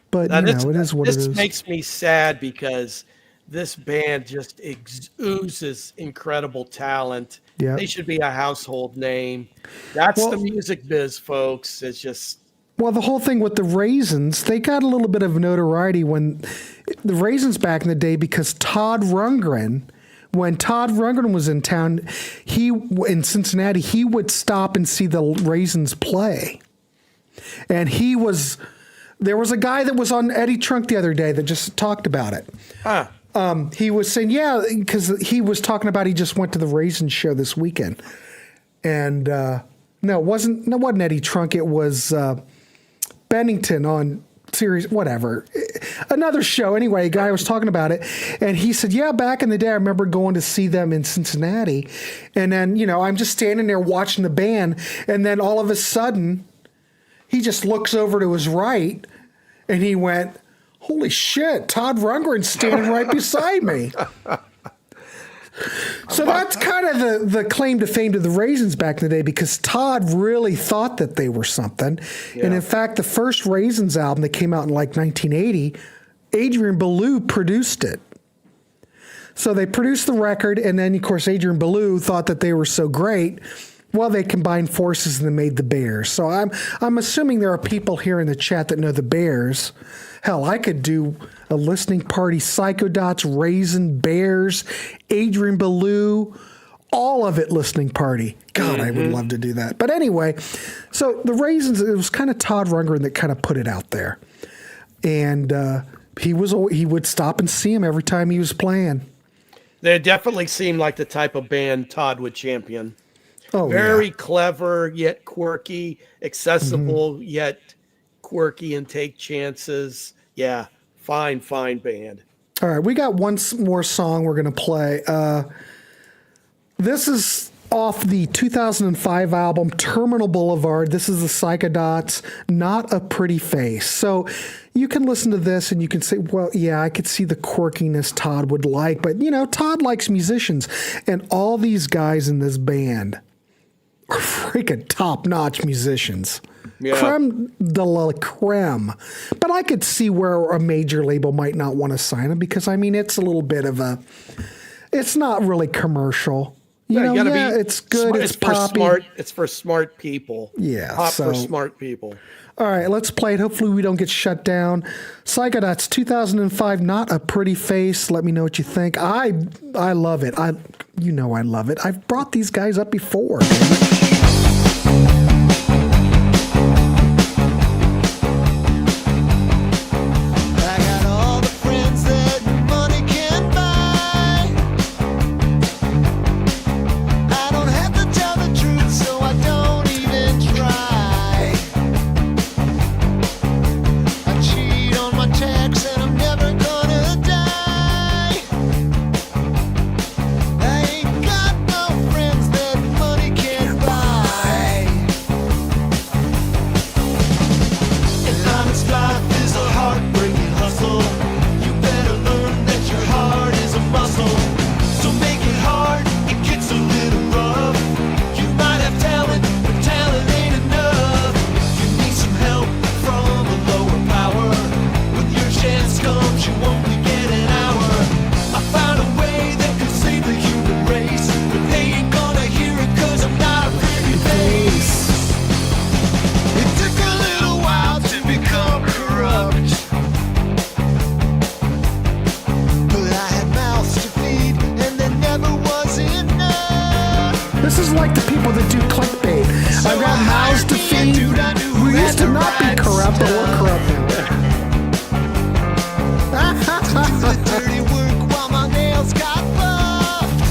but Now, you know, it is what it this is. makes me sad because this band just oozes incredible talent. Yeah. They should be a household name. That's Well- the music biz, folks. It's just Well, the whole thing with the Raisins, they got a little bit of notoriety when the Raisins back in the day because when Todd Rundgren was in town, in Cincinnati, he would stop and see the Raisins play. And there was a guy that was on Eddie Trunk the other day that just talked about it. He was saying, yeah, because he was talking about he just went to the Raisins show this weekend. And no, it wasn't Eddie Trunk. It was Bennington on series, whatever, another show. Anyway, a guy was talking about it, and he said, yeah, back in the day, I remember going to see them in Cincinnati. And then, I'm just standing there watching the band, and then all of a sudden, he just looks over to his right, and he went, holy shit, Todd Rundgren's standing right beside me. So that's kind of the claim to fame to the Raisins back in the day, because Todd really thought that they were something. Yeah. And in fact, the first Raisins album that came out in like 1980, Adrian Belew produced it. So they produced the record, and then, of course, Adrian Belew thought that they were so great. Well, they combined forces and they made the Bears. So I'm assuming there are people here in the chat that know the Bears. Hell, I could do a listening party, Psychodots, Raisin, Bears, Adrian Belew, all of it listening party. God, I would love to do that. But anyway, so the Raisins, it was kind of Todd Rundgren that kind of put it out there. And he would stop and see him every time he was playing. they definitely seem like the type of band Todd would champion. Oh, Very yeah. clever, yet quirky, accessible, yet quirky and take chances. Yeah, fine band. All right, we got one more song we're going to play. This is off the 2005 album Terminal Boulevard. This is the Psychodots, Not a Pretty Face. So you can listen to this and you can say, well, yeah, I could see the quirkiness Todd would like, but Todd likes musicians, and all these guys in this band are freaking top-notch musicians. Yeah. Creme de la creme. But I could see where a major label might not want to sign them because, it's a little bit of it's not really commercial. It's good. Smart, it's poppy. It's for smart people. Yeah, Pop so- for smart people. All right, let's play it. Hopefully we don't get shut down. Psychodots 2005, Not a Pretty Face. Let me know what you think. I love it. I love it. I've brought these guys up before. I got all the friends that money can buy. I don't have to tell the truth, so I don't even try. I cheat on my tax and I'm never gonna die. I ain't got no friends that money can't buy. An honest life is a heartbreaking hustle. You better learn that your heart is a muscle. So make it hard, it gets a little rough. You might have talent, but talent ain't enough. You need some help from a lower power. When your chance comes, you only get an hour. I found a way that could save the human race, but they ain't gonna hear it 'cause I'm not a pretty face. It took a little while to become corrupt, but I had mouths to feed and there never was enough. This is like the people that do clickbait. I've got mouths to feed. We used to not be corrupt, but we're corrupt Do the dirty work while my nails got buffed.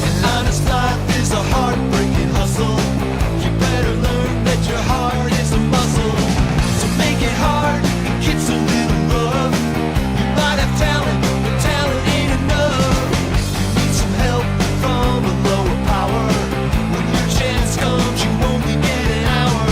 An honest life is a heartbreaking hustle. You better learn that your heart is a muscle. So make it hard, it gets a little rough. You might have talent, but talent ain't enough. You need some help from a lower power. When your chance comes, you only get an hour.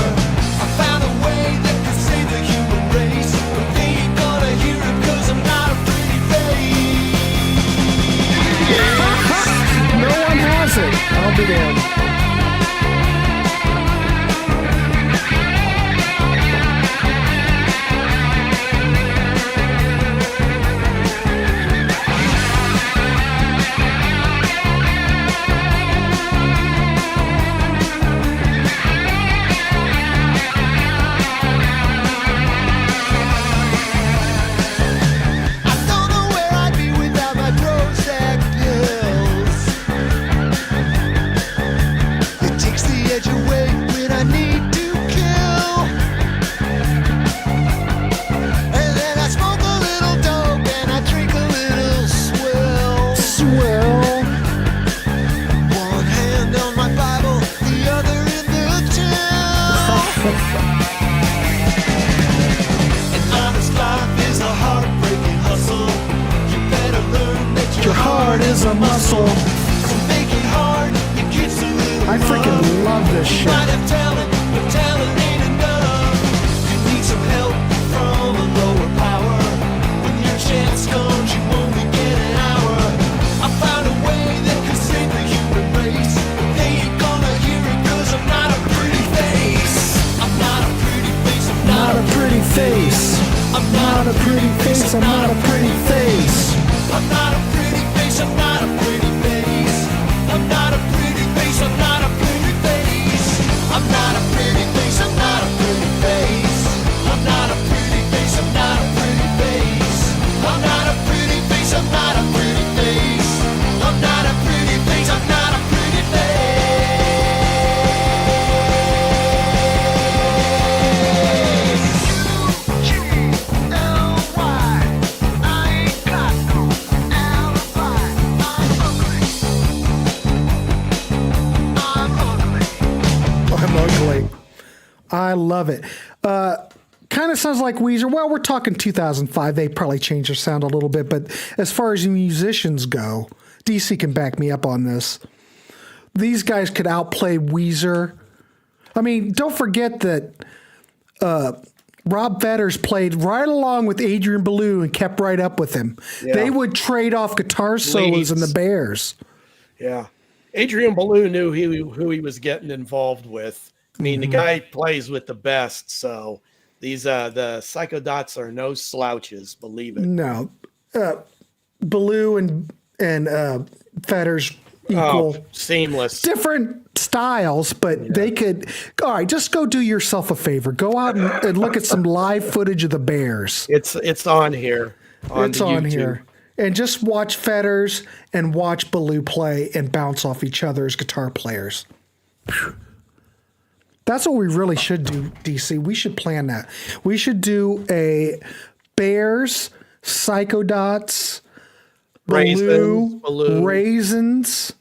whistle. Make it hard, it gets a little I freaking love this shit. might have talent, but talent ain't enough. You need some help from a lower power. When your chance comes, you only get an hour. I found a way that could save the human race. They ain't gonna hear it 'cause I'm not a pretty face. I'm not a pretty face. I'm not Not a pretty face. I'm Not a pretty face. I'm not a pretty face. I'm not a pretty face. I'm not a pretty face. I'm not a pretty face. I'm not a pretty face. I'm not a pretty face. I'm not a pretty face. I'm not a pretty face. I'm not a pretty face. I'm not a pretty face. I'm not a pretty face. I'm not a pretty face. I'm not a pretty face. U-G-L-Y. I ain't got no alibi. I'm ugly. I'm ugly. I love it. Kind of sounds like Weezer. Well, we're talking 2005. They probably changed their sound a little bit, but as far as musicians go, DC can back me up on this. These guys could outplay Weezer. I mean, don't forget that Rob Fetters played right along with Adrian Belew and kept right up with him. Yeah. They would trade off guitar solos in the Bears. Yeah. Adrian Belew knew who he was getting involved with. I mean, the guy plays with the best, so these the Psychodots are no slouches, believe it. No. Belew and Fetters equal. Oh, seamless. Different styles, but they could. All right, just go do yourself a favor. Go out and look at some live footage of the Bears. It's on here. It's the on YouTube. here. And just watch Fetters and watch Belew play and bounce off each other as guitar players. Phew. That's what we really should do, DC. We should plan that. We should do a Bears, Psychodots, Belew. Raisins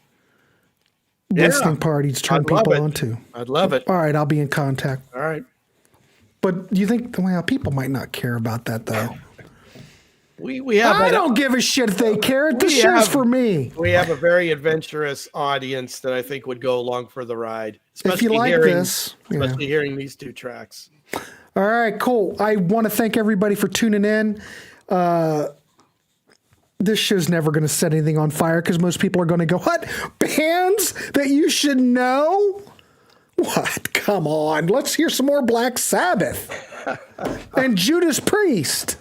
Yeah. listening party to turn I'd love people it. onto. I'd love it. All right, I'll be in contact. All right. But do you think, well, people might not care about that, though. We have I don't give a shit if they care. This we show's have- for me. We have a very adventurous audience that I think would go along for the ride. If you like this, especially hearing these two tracks. All right, cool. I want to thank everybody for tuning in. This show's never going to set anything on fire because most people are going to go, what? Bands that you should know? What? Come on. Let's hear some more Black Sabbath and Judas Priest.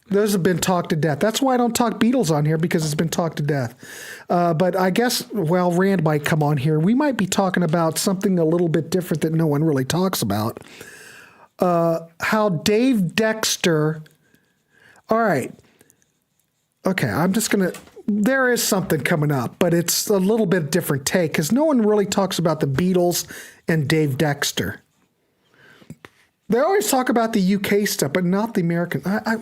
Those have been talked to death. That's why I don't talk Beatles on here, because it's been talked to death. But I guess, well, Rand might come on here. We might be talking about something a little bit different that no one really talks about. How Dave Dexter. All right. Okay, I'm just going to. There is something coming up, but it's a little bit different take because no one really talks about the Beatles and Dave Dexter. They always talk about the UK stuff, but not the American.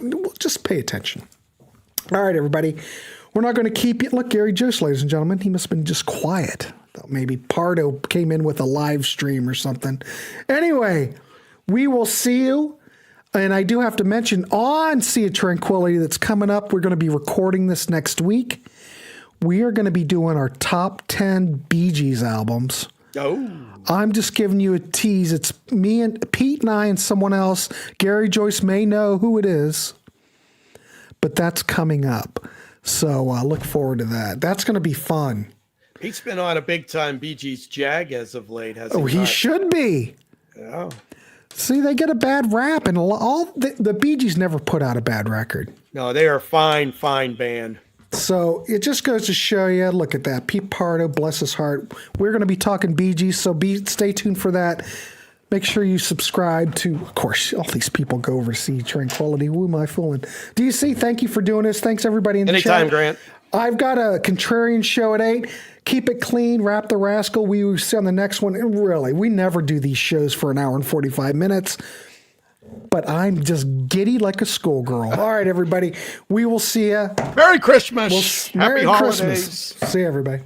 We'll just pay attention. All right, everybody. We're not going to keep you. Look, Gary Jost, ladies and gentlemen, he must have been just quiet. Thought maybe Pardo came in with a live stream or something. Anyway, we will see you. And I do have to mention on Sea of Tranquility that's coming up, we're going to be recording this next week. We are going to be doing our top 10 Bee Gees albums. Oh. I'm just giving you a tease. It's me and Pete and I and someone else. Gary Joyce may know who it is, but that's coming up. So look forward to that. That's going to be fun. He's been on a big time Bee Gees jag as of late, hasn't Oh, he should be. Yeah. See, they get a bad rap, and all the Bee Gees never put out a bad record. No, they are a fine band. So it just goes to show you, look at that. Pete Pardo, bless his heart. We're going to be talking Bee Gees, so stay tuned for that. Make sure you subscribe to, of course, all these people go over to see Tranquility. Who am I fooling? DC, thank you for doing this. Thanks, everybody in the chat. Anytime, Grant. I've got a Contrarian show at 8. Keep it clean, Rap the Rascal. We will see on the next one. And really, we never do these shows for an hour and 45 minutes. But I'm just giddy like a schoolgirl. All right, everybody. We will see you. Merry Christmas. Merry Happy Christmas. holidays. See you, everybody.